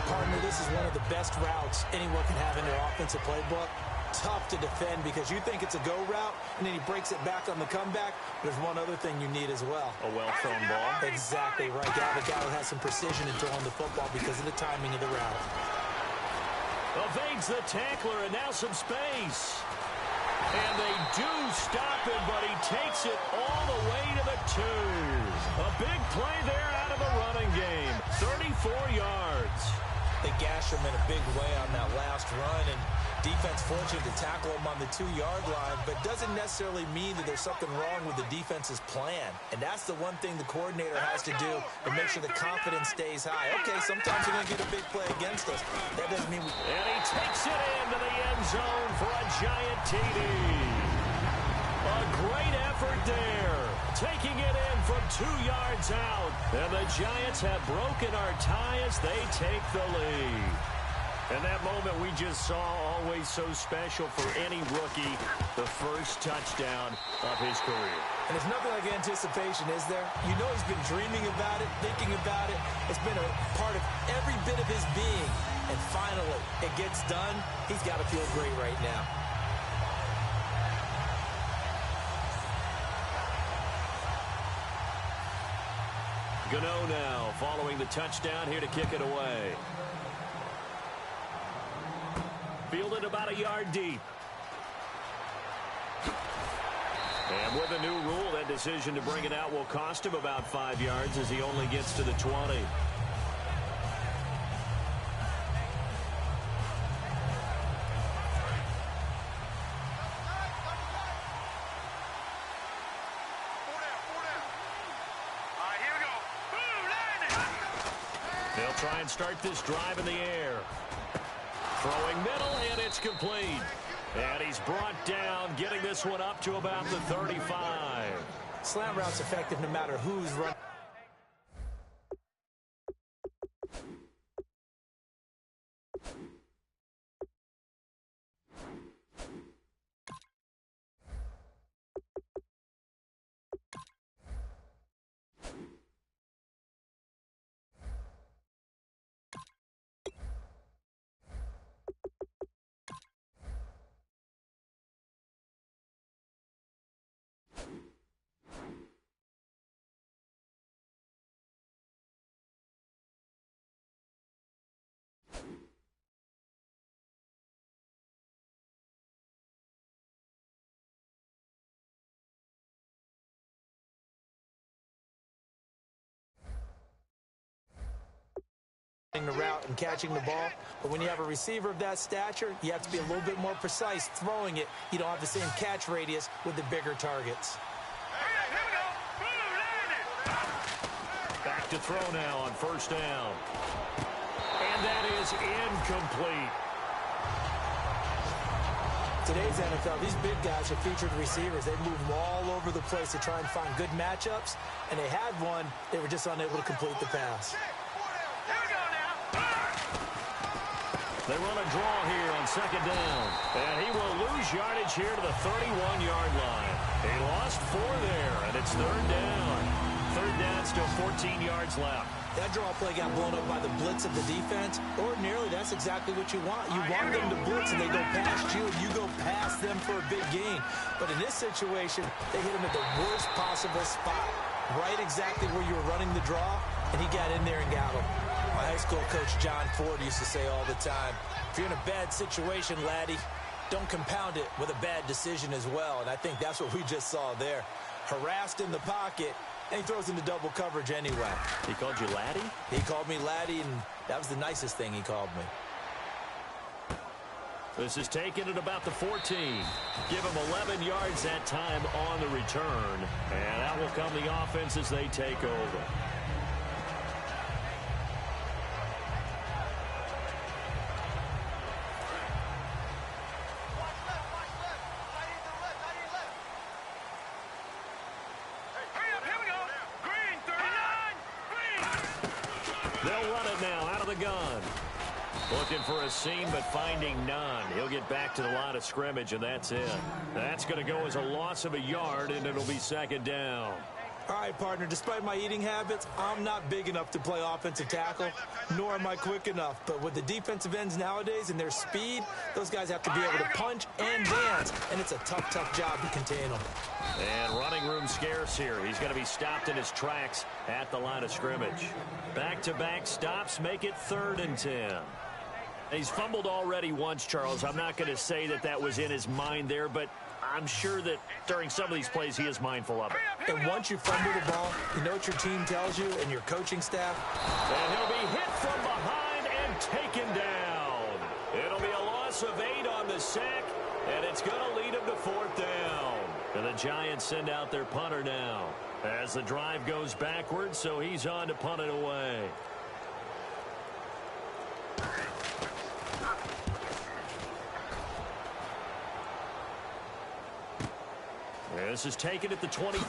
Partner, this is one of the best routes anyone can have in their offensive playbook. Tough to defend because you think it's a go route, and then he breaks it back on the comeback. There's one other thing you need as well. A well-thrown ball. Exactly right. You have a guy who has some precision in throwing the football because of the timing of the route. Evades the tackler, and now some space. And they do stop him, but he takes it all the way to the 2. A big play there out of the running game. 34 yards. They gash him in a big way on that last run, and defense fortunate to tackle him on the 2-yard line, but doesn't necessarily mean that there's something wrong with the defense's plan. And that's the one thing the coordinator has to do to make sure the confidence stays high. Okay, sometimes we're going to get a big play against us. That doesn't mean we... And he takes it into the end zone for a Giant TD. A A great effort there. Taking it in from 2 yards out. And the Giants have broken our tie as they take the lead. And that moment we just saw, always so special for any rookie, the first touchdown of his career. And there's nothing like anticipation, is there? You know he's been dreaming about it, thinking about it. It's been a part of every bit of his being. And finally, it gets done. He's got to feel great right now. Gano now following the touchdown here to kick it away. Fielded about a yard deep. And with a new rule, that decision to bring it out will cost him about 5 yards as he only gets to the 20. They'll try and start this drive in the air. Throwing middle, and it's complete. And he's brought down, getting this one up to about the 35. Slant route's effective no matter who's running. The route and catching the ball, but when you have a receiver of that stature, you have to be a little bit more precise throwing it. You don't have the same catch radius with the bigger targets. Back to throw now on first down. And that is incomplete. Today's NFL, these big guys are featured receivers. They move them all over the place to try and find good matchups, and they had one. They were just unable to complete the pass. They run a draw here on second down. And he will lose yardage here to the 31-yard line. He lost 4 there, and it's third down. Third down, still 14 yards left. That draw play got blown up by the blitz of the defense. Ordinarily, that's exactly what you want. You want them to blitz, and they go past you, and you go past them for a big gain. But in this situation, they hit him at the worst possible spot, right exactly where you were running the draw, and he got in there and got him. My high school coach John Ford used to say all the time, if you're in a bad situation, laddie, don't compound it with a bad decision as well. And I think that's what we just saw there. Harassed in the pocket, and he throws into double coverage anyway. He called you laddie? He called me laddie, and that was the nicest thing he called me. This is taken at about the 14. Give him 11 yards that time on the return. And that will come the offense as they take over. They'll run it now out of the gun. Looking for a seam, but finding none. He'll get back to the line of scrimmage, and that's it. That's going to go as a loss of a yard, and it'll be second down. All right, partner, despite my eating habits, I'm not big enough to play offensive tackle, nor am I quick enough. But with the defensive ends nowadays and their speed, those guys have to be able to punch and dance, and it's a tough, tough job to contain them. And running room scarce here. He's going to be stopped in his tracks at the line of scrimmage. Back-to-back stops make it 3rd and 10. He's fumbled already once, Charles. I'm not going to say that that was in his mind there, but I'm sure that during some of these plays he is mindful of it. And once you fumble the ball, you know what your team tells you and your coaching staff? And he'll be hit from behind and taken down. It'll be a loss of 8 on the sack, and it's going to lead him to 4th down. And the Giants send out their punter now as the drive goes backwards, so he's on to punt it away. This is taken at the 23.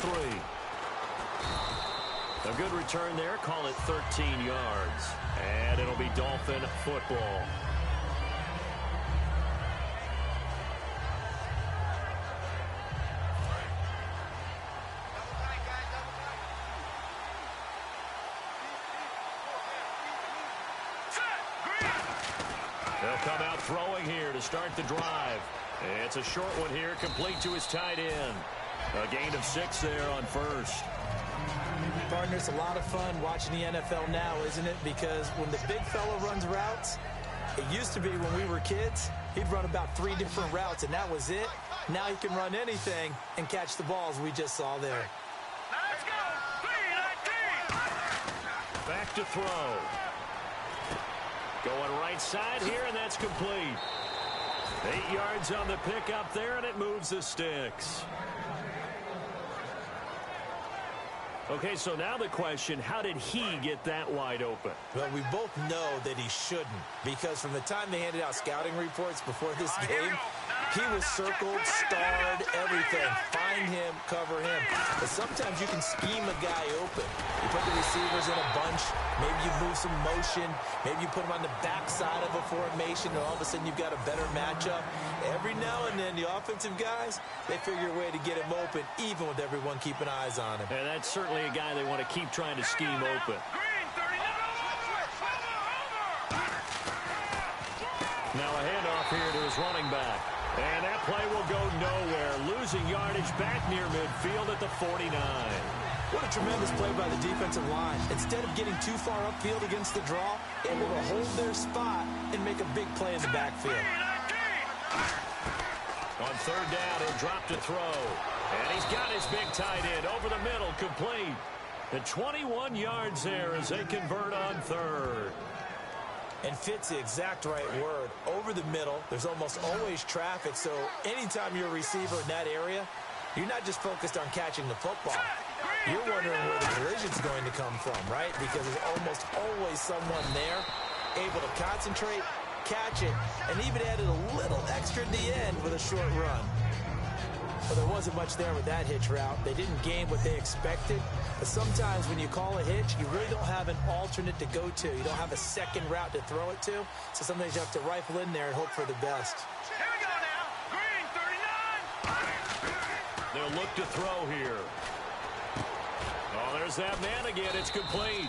A good return there. Call it 13 yards. And it'll be Dolphin football. They'll come out throwing here to start the drive. It's a short one here, complete to his tight end. A gain of 6 there on first. Partner, it's a lot of fun watching the NFL now, isn't it? Because when the big fella runs routes, it used to be when we were kids, he'd run about 3 different routes, and that was it. Now he can run anything and catch the balls we just saw there. Let's go. 3-19. Back to throw. Going right side here, and that's complete. 8 yards on the pickup there, and it moves the sticks. Okay, so now the question, how did he get that wide open? Well, we both know that he shouldn't, because from the time they handed out scouting reports before this game, he was circled, starred, everything. Find him, cover him. But sometimes you can scheme a guy open. You put the receivers in a bunch. Maybe you move some motion. Maybe you put him on the backside of a formation, and all of a sudden you've got a better matchup. Every now and then, the offensive guys, they figure a way to get him open, even with everyone keeping eyes on him. And that's certainly a guy they want to keep trying to scheme open. Now a handoff here to his running back. And that play will go nowhere. Losing yardage back near midfield at the 49. What a tremendous play by the defensive line. Instead of getting too far upfield against the draw, able to hold their spot and make a big play in the backfield. On third down, he'll drop to throw. And he's got his big tight end over the middle, complete. The 21 yards there as they convert on third. And fit's the exact right word. Over the middle, there's almost always traffic, so anytime you're a receiver in that area, you're not just focused on catching the football. You're wondering where the collision's going to come from, right? Because there's almost always someone there able to concentrate, catch it, and even added a little extra at the end with a short run. But there wasn't much there with that hitch route. They didn't gain what they expected. But sometimes when you call a hitch, you really don't have an alternate to go to. You don't have a second route to throw it to. So sometimes you have to rifle in there and hope for the best. Here we go now. Green 39. They'll look to throw here. Oh, there's that man again. It's complete.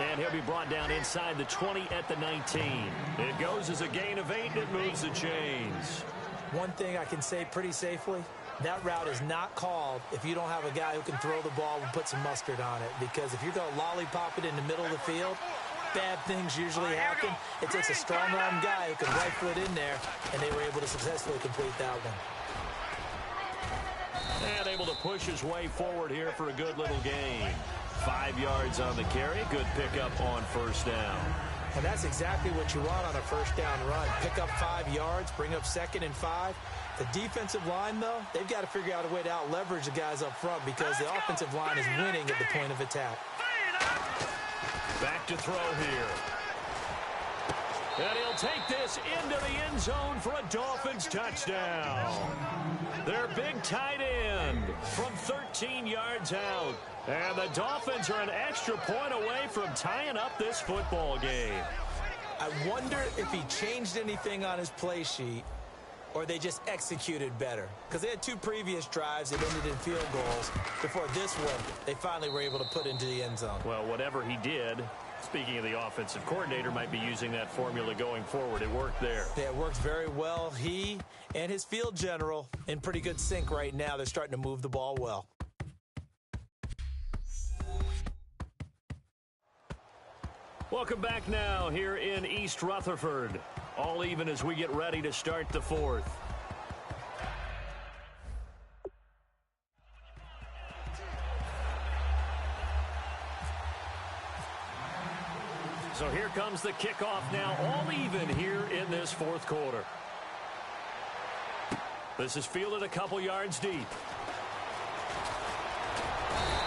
And he'll be brought down inside the 20 at the 19. It goes as a gain of 8, and it moves the chains. One thing I can say pretty safely, that route is not called if you don't have a guy who can throw the ball and put some mustard on it. Because if you're going to lollipop it in the middle of the field, bad things usually happen. It takes a strong-arm guy who can rifle it in there, and they were able to successfully complete that one. And able to push his way forward here for a good little gain. 5 yards on the carry. Good pickup on first down. And that's exactly what you want on a first down run. Pick up 5 yards, bring up 2nd and 5. The defensive line, though, they've got to figure out a way to out-leverage the guys up front because the offensive line is winning at the point of attack. Back to throw here. And he'll take this into the end zone for a Dolphins touchdown. Their big tight end from 13 yards out. And the Dolphins are an extra point away from tying up this football game. I wonder if he changed anything on his play sheet or they just executed better. Because they had 2 previous drives that ended in field goals. Before this one, they finally were able to put into the end zone. Well, whatever he did, speaking of the offensive coordinator, might be using that formula going forward. It worked there. Yeah, it works very well. He and his field general in pretty good sync right now. They're starting to move the ball well. Welcome back now here in East Rutherford. All even as we get ready to start the fourth. So here comes the kickoff now, all even here in this fourth quarter. This is fielded a couple yards deep.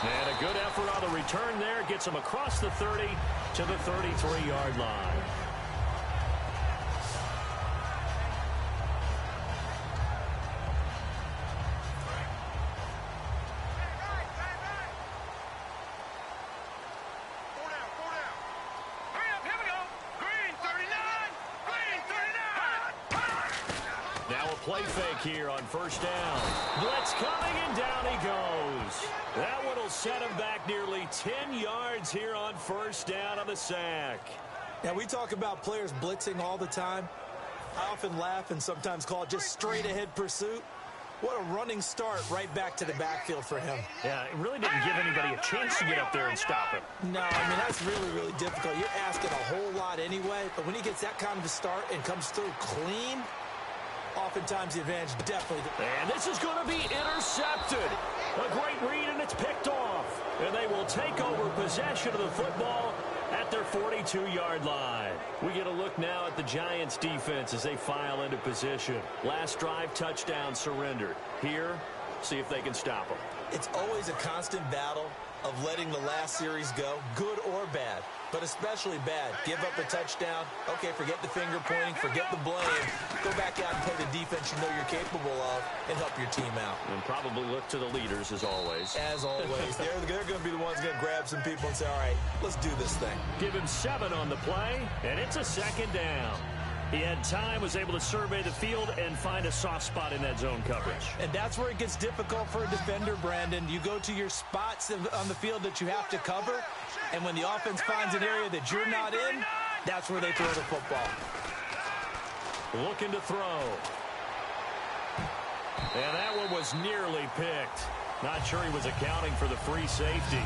And a good effort on the return there. Gets him across the 30 to the 33-yard line. play fake here on first down. Blitz coming, and down he goes. That one will set him back nearly 10 yards here on first down on the sack. Now, we talk about players blitzing all the time. I often laugh and sometimes call it just straight-ahead pursuit. What a running start right back to the backfield for him. Yeah, it really didn't give anybody a chance to get up there and stop him. No, I mean, that's really, really difficult. You're asking a whole lot anyway, but when he gets that kind of a start and comes through clean, oftentimes the advantage definitely. And this is going to be intercepted. A great read, and it's picked off. And they will take over possession of the football at their 42-yard line. We get a look now at the Giants' defense as they file into position. Last drive, touchdown surrendered. Here, see if they can stop them. It's always a constant battle of letting the last series go, good or bad, but especially bad. Give up a touchdown. Okay, forget the finger pointing, forget the blame. Go back out and play the defense you know you're capable of and help your team out. And probably look to the leaders as always. As always. They're going to be the ones going to grab some people and say, all right, let's do this thing. Give him 7 on the play, and it's a second down. He had time, was able to survey the field and find a soft spot in that zone coverage. And that's where it gets difficult for a defender, Brandon. You go to your spots on the field that you have to cover, and when the offense finds an area that you're not in, that's where they throw the football. Looking to throw. And that one was nearly picked. Not sure he was accounting for the free safety.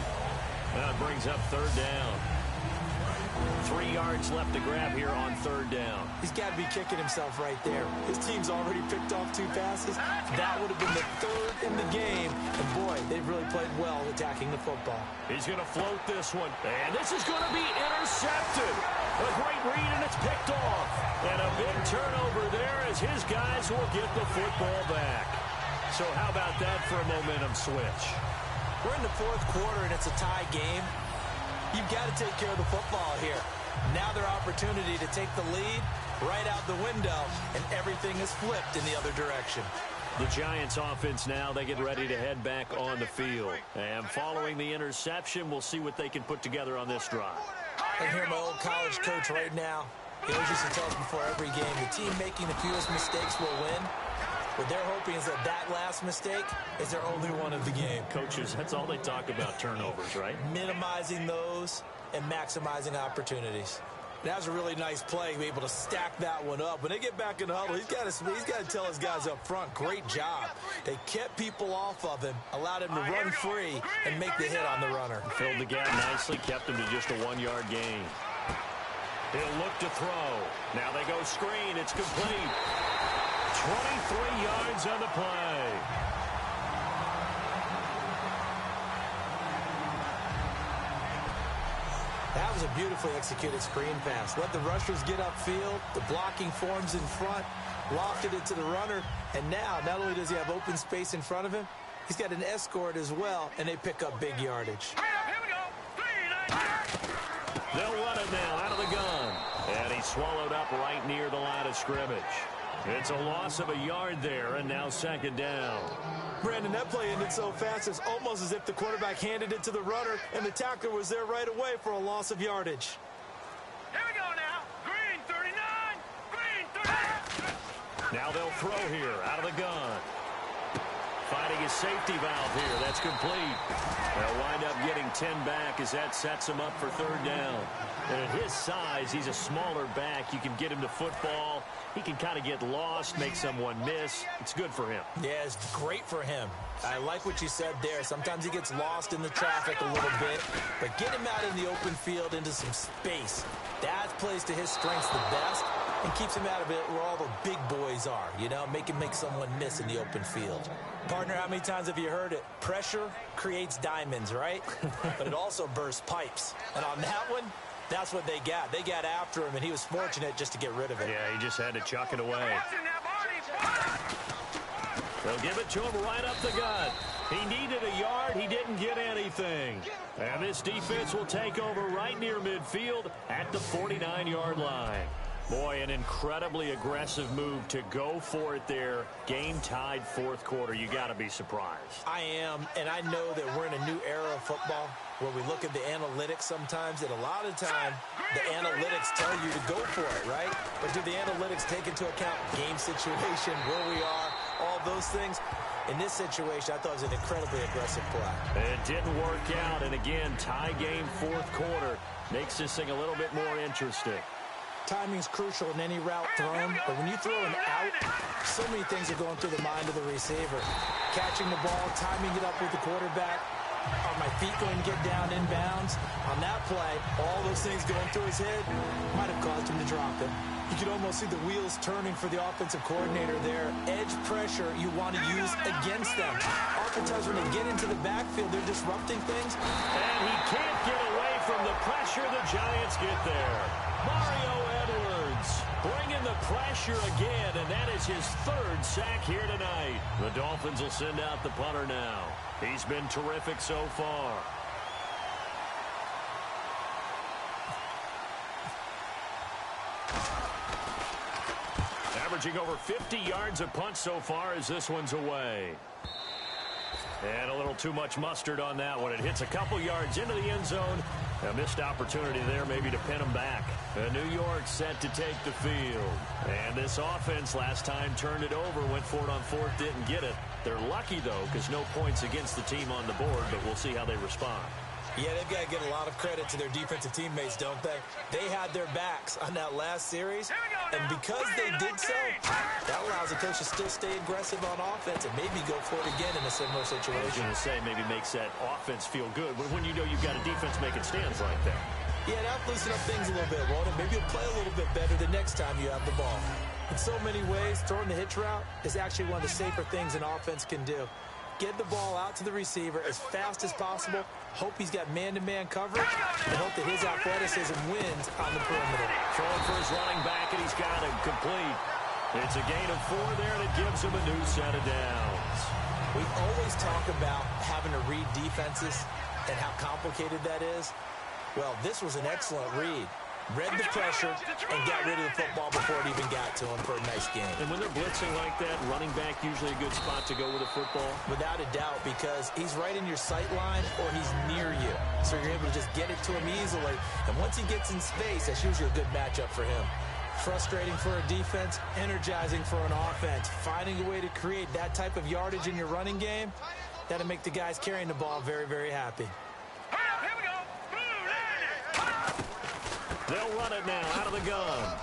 That brings up third down. 3 yards left to grab here on third down. He's got to be kicking himself right there. His team's already picked off 2 passes. That would have been the 3rd in the game. And, boy, they've really played well attacking the football. He's going to float this one. And this is going to be intercepted. A great read, and it's picked off. And a big turnover there as his guys will get the football back. So how about that for a momentum switch? We're in the 4th quarter, and it's a tie game. You've got to take care of the football here. Now their opportunity to take the lead right out the window, and everything is flipped in the other direction. The Giants offense now, they get ready to head back on the field. And following the interception, we'll see what they can put together on this drive. I hear my old college coach right now. He always used to tell us before every game, the team making the fewest mistakes will win. What they're hoping is that last mistake is their only one of the game. Coaches, that's all they talk about, turnovers, right? Minimizing those and maximizing opportunities. That was a really nice play, be able to stack that one up. When they get back in the huddle, he's got to tell his guys up front, great job. They kept people off of him, allowed him to run free and make the hit on the runner. Filled the gap nicely, kept him to just a 1-yard gain. He'll look to throw. Now they go screen. It's complete. 23 yards on the play. That was a beautifully executed screen pass. Let the rushers get upfield. The blocking forms in front. Lofted it to the runner. And now, not only does he have open space in front of him, he's got an escort as well, and they pick up big yardage. Here we go. 3, 19. They'll run it now out of the gun. And he's swallowed up right near the line of scrimmage. It's a loss of a yard there, and now second down. Brandon, that play ended so fast, it's almost as if the quarterback handed it to the runner, and the tackler was there right away for a loss of yardage. Here we go now. Green 39. Green 39. Now they'll throw here out of the gun. Finding his safety valve here. That's complete. They'll wind up getting 10 back as that sets him up for third down. And at his size, he's a smaller back. You can get him to football. He can kind of get lost, make someone miss. It's good for him. Yeah, it's great for him. I like what you said there. Sometimes he gets lost in the traffic a little bit, but get him out in the open field into some space. That plays to his strengths the best and keeps him out of it where all the big boys are, you know, make someone miss in the open field. Partner, how many times have you heard it? Pressure creates diamonds, right? But it also bursts pipes. And on that one, that's what they got. They got after him, and he was fortunate just to get rid of it. Yeah, he just had to chuck it away. They'll give it to him right up the gut. He needed a yard. He didn't get anything. And this defense will take over right near midfield at the 49-yard line. Boy, an incredibly aggressive move to go for it there. Game tied fourth quarter. You got to be surprised. I am, and I know that we're in a new era of football where we look at the analytics sometimes, and a lot of the time the analytics tell you to go for it, right? But do the analytics take into account game situation, where we are, all those things? In this situation, I thought it was an incredibly aggressive play. It didn't work out, and again, tie game fourth quarter makes this thing a little bit more interesting. Timing's crucial in any route thrown, but when you throw an out, so many things are going through the mind of the receiver. Catching the ball, timing it up with the quarterback. Are my feet going to get down inbounds? On that play, all those things going through his head might have caused him to drop it. You could almost see the wheels turning for the offensive coordinator there. Edge pressure you want to use against them. Oftentimes when they get into the backfield, they're disrupting things. And he can't get away from the pressure. The Giants get there. Mario Edwards bringing the pressure again, and that is his third sack here tonight. The Dolphins will send out the punter now. He's been terrific so far. Averaging over 50 yards a punt so far as this one's away. And a little too much mustard on that one. It hits a couple yards into the end zone. A missed opportunity there maybe to pin him back. New York set to take the field. And this offense last time turned it over, went for it on fourth, didn't get it. They're lucky, though, because no points against the team on the board, but we'll see how they respond. Yeah, they've got to give a lot of credit to their defensive teammates, don't they? They had their backs on that last series, and because they did so, that allows the coach to still stay aggressive on offense and maybe go for it again in a similar situation. I was going to say, maybe makes that offense feel good, but when you know you've got a defense making stands like that. Yeah, that'll loosen up things a little bit, won't it? Maybe you'll play a little bit better the next time you have the ball. In so many ways, throwing the hitch route is actually one of the safer things an offense can do. Get the ball out to the receiver as fast as possible, hope he's got man-to-man coverage, and hope that his athleticism wins on the perimeter. Throwing for his running back, and he's got him complete. It's a gain of 4 there, and it gives him a new set of downs. We always talk about having to read defenses and how complicated that is. Well, this was an excellent read. Read the pressure and got rid of the football before it even got to him for a nice game. And when they're blitzing like that, running back usually a good spot to go with a football? Without a doubt, because he's right in your sight line or he's near you. So you're able to just get it to him easily. And once he gets in space, that's usually a good matchup for him. Frustrating for a defense, energizing for an offense. Finding a way to create that type of yardage in your running game, that'll make the guys carrying the ball very, very happy. They'll run it now out of the gun.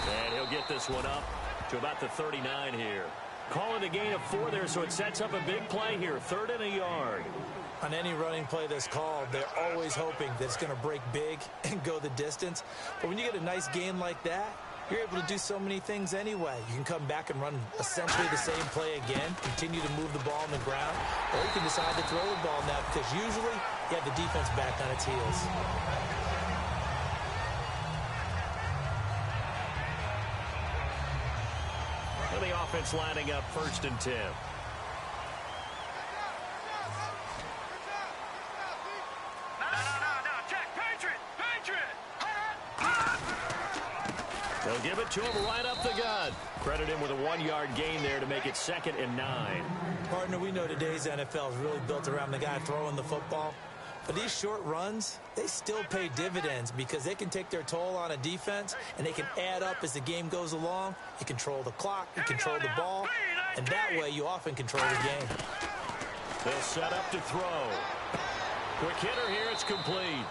And he'll get this one up to about the 39 here. Call it a gain of 4 there, so it sets up a big play here. 3rd and a yard. On any running play that's called, they're always hoping that it's going to break big and go the distance. But when you get a nice gain like that, you're able to do so many things anyway. You can come back and run essentially the same play again, continue to move the ball on the ground, or you can decide to throw the ball now because usually you have the defense back on its heels. The offense lining up 1st and 10. They'll give it to him right up the gut. Credit him with a 1-yard gain there to make it 2nd and 9. Partner, we know today's NFL is really built around the guy throwing the football. But these short runs, they still pay dividends because they can take their toll on a defense and they can add up as the game goes along. You control the clock, you control the ball, and that way you often control the game. They'll set up to throw. Quick hitter here, it's complete.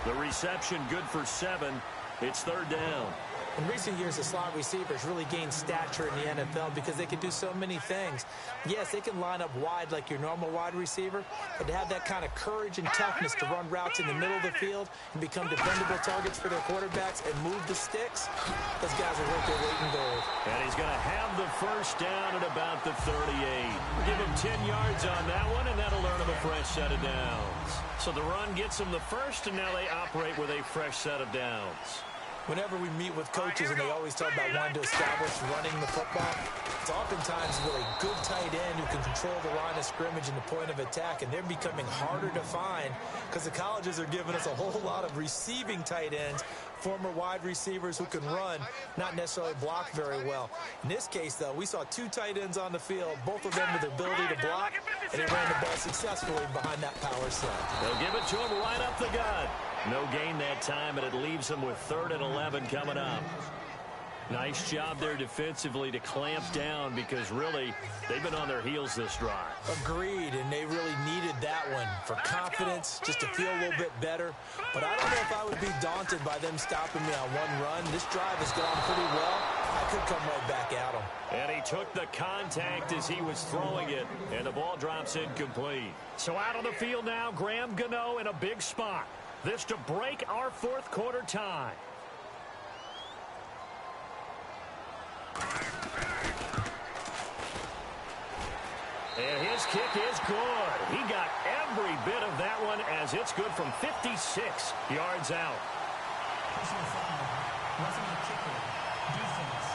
The reception good for 7. It's 3rd down. In recent years, the slot receivers really gained stature in the NFL because they can do so many things. Yes, they can line up wide like your normal wide receiver, but to have that kind of courage and toughness to run routes in the middle of the field and become dependable targets for their quarterbacks and move the sticks, those guys are worth their weight in gold. And he's going to have the 1st down at about the 38. Give him 10 yards on that one, and that'll earn him a fresh set of downs. So the run gets him the 1st, and now they operate with a fresh set of downs. Whenever we meet with coaches and they always talk about wanting to establish running the football, it's oftentimes with a good tight end who can control the line of scrimmage and the point of attack, and they're becoming harder to find because the colleges are giving us a whole lot of receiving tight ends, former wide receivers who can run, not necessarily block very well. In this case, though, we saw two tight ends on the field, both of them with the ability to block, and they ran the ball successfully behind that power set. They'll give it to him right up the gut. No gain that time, and it leaves him with 3rd and 11 coming up. Nice job there defensively to clamp down because really they've been on their heels this drive. Agreed, and they really needed that one for confidence, just to feel a little bit better. But I don't know if I would be daunted by them stopping me on one run. This drive has gone pretty well. I could come right back at them. And he took the contact as he was throwing it, and the ball drops incomplete. So out on the field now, Graham Gano in a big spot. This to break our 4th quarter tie. And his kick is good. He got every bit of that one as it's good from 56 yards out. Personal foul. Roughing the kicker. Defense.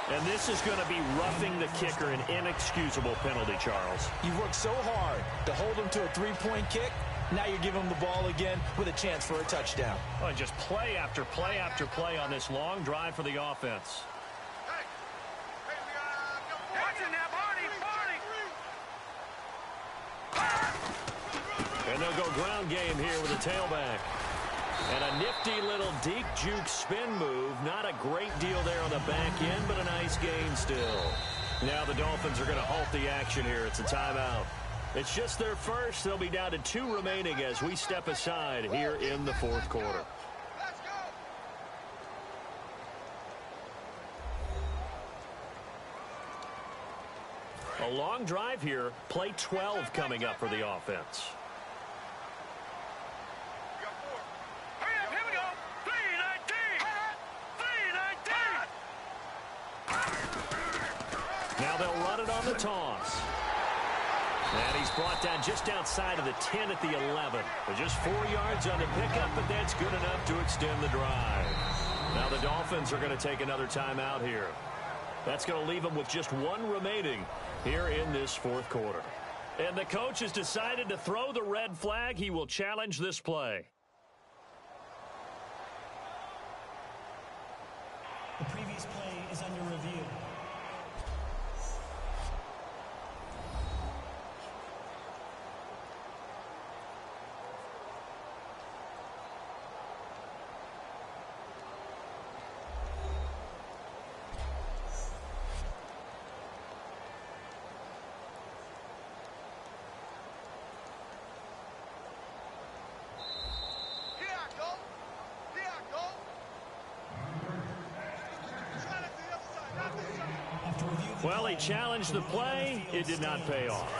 And this is going to be roughing the kicker, an inexcusable penalty, Charles. You've worked so hard to hold him to a 3-point kick. Now you're giving him the ball again with a chance for a touchdown. Oh, just play after play after play on this long drive for the offense. And they'll go ground game here with a tailback. And a nifty little deke juke spin move. Not a great deal there on the back end, but a nice gain still. Now the Dolphins are going to halt the action here. It's a timeout. It's just their first. They'll be down to 2 remaining as we step aside here in the 4th quarter. A long drive here. Play 12 coming up for the offense. Here we go. 3-19. Now they'll run it on the toss. And he's brought down just outside of the 10 at the 11. With just 4 yards on the pickup, but that's good enough to extend the drive. Now the Dolphins are going to take another timeout here. That's going to leave them with just 1 remaining here in this 4th quarter. And the coach has decided to throw the red flag. He will challenge this play. The previous play is under review. Well, he challenged the play. It did not pay off.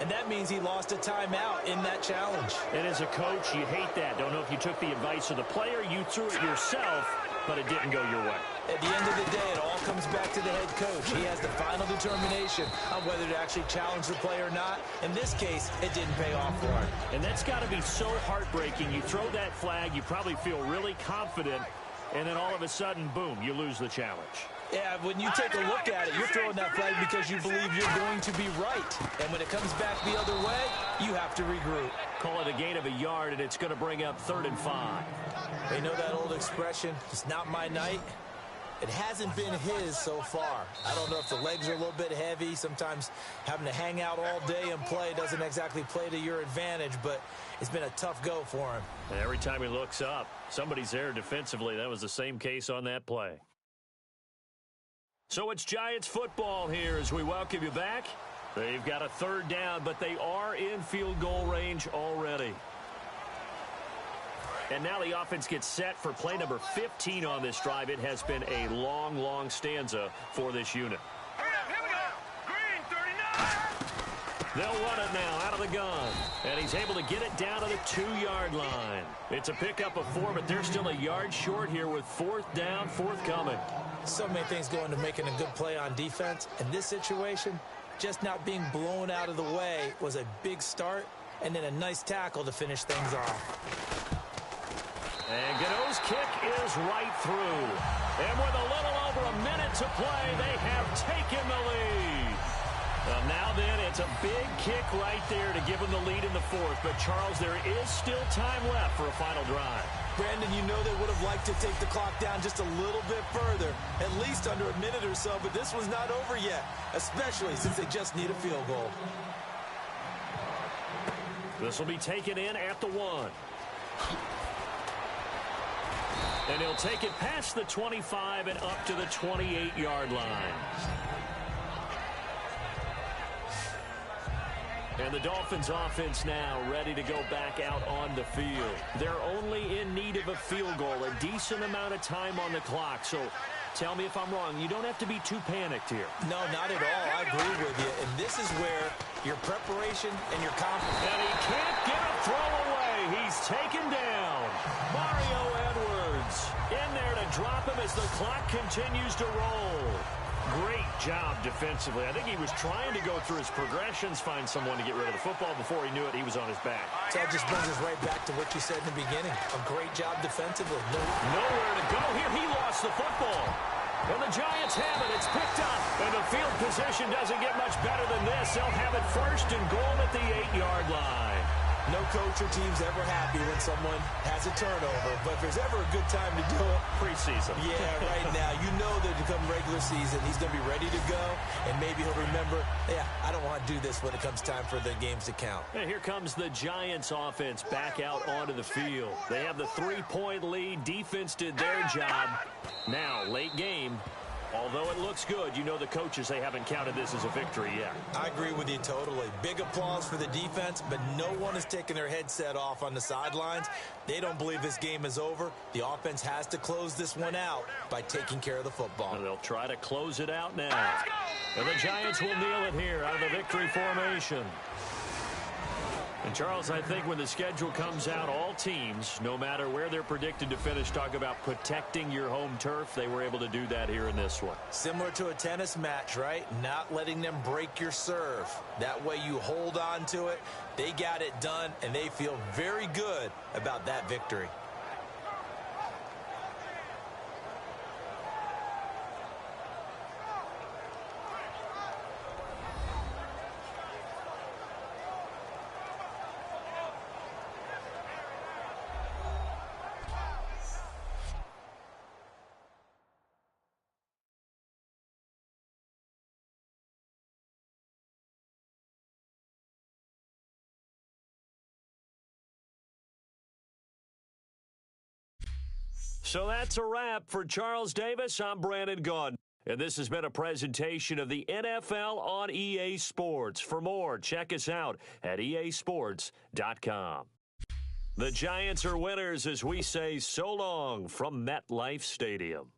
And that means he lost a timeout in that challenge. And as a coach, you hate that. Don't know if you took the advice of the player, you threw it yourself, but it didn't go your way. At the end of the day, it all comes back to the head coach. He has the final determination on whether to actually challenge the play or not. In this case, it didn't pay off for him. And that's got to be so heartbreaking. You throw that flag, you probably feel really confident, and then all of a sudden, boom, you lose the challenge. Yeah, when you take a look at it, you're throwing that flag because you believe you're going to be right. And when it comes back the other way, you have to regroup. Call it a gain of a yard, and it's going to bring up 3rd and 5. They know that old expression, it's not my night. It hasn't been his so far. I don't know if the legs are a little bit heavy. Sometimes having to hang out all day and play doesn't exactly play to your advantage, but it's been a tough go for him. And every time he looks up, somebody's there defensively. That was the same case on that play. So it's Giants football here as we welcome you back. They've got a 3rd down, but they are in field goal range already. And now the offense gets set for play number 15 on this drive. It has been a long, long stanza for this unit. Here we go. Green 39. They'll run it now out of the gun. And he's able to get it down to the 2-yard line. It's a pickup of 4, but they're still a yard short here with 4th down, forthcoming. So many things go into making a good play on defense. In this situation, just not being blown out of the way was a big start, and then a nice tackle to finish things off. And Gano's kick is right through. And with a little over a minute to play, they have taken the lead. Well, now then, it's a big kick right there to give them the lead in the fourth. But, Charles, there is still time left for a final drive. Brandon, you know they would have liked to take the clock down just a little bit further, at least under a minute or so, but this was not over yet, especially since they just need a field goal. This will be taken in at the 1. And he'll take it past the 25 and up to the 28-yard line. And the Dolphins offense now ready to go back out on the field. They're only in need of a field goal, a decent amount of time on the clock. So tell me if I'm wrong. You don't have to be too panicked here. No, not at all. I agree with you. And this is where your preparation and your confidence. And he can't get a throw away. He's taken down. Mario Edwards in there to drop him as the clock continues to roll. Great job defensively. I think he was trying to go through his progressions, find someone to get rid of the football. Before he knew it, he was on his back. So that just brings us right back to what you said in the beginning. A great job defensively. Nowhere to go here. He lost the football. And the Giants have it. It's picked up. And the field position doesn't get much better than this. They'll have it first and goal at the 8-yard line. No coach or team's ever happy when someone has a turnover, but if there's ever a good time to do it, preseason. Yeah, right now. You know that come regular season, he's going to be ready to go, and maybe he'll remember, yeah, I don't want to do this when it comes time for the games to count. And here comes the Giants offense back out onto the field. They have the 3-point lead. Defense did their job. Now, late game. Although it looks good, you know the coaches, they haven't counted this as a victory yet. I agree with you totally. Big applause for the defense, but no one is taking their headset off on the sidelines. They don't believe this game is over. The offense has to close this one out by taking care of the football. And they'll try to close it out now. And the Giants will kneel it here out of the victory formation. And, Charles, I think when the schedule comes out, all teams, no matter where they're predicted to finish, talk about protecting your home turf. They were able to do that here in this one. Similar to a tennis match, right? Not letting them break your serve. That way you hold on to it. They got it done, and they feel very good about that victory. So that's a wrap for Charles Davis. I'm Brandon Gaudin. And this has been a presentation of the NFL on EA Sports. For more, check us out at easports.com. The Giants are winners as we say so long from MetLife Stadium.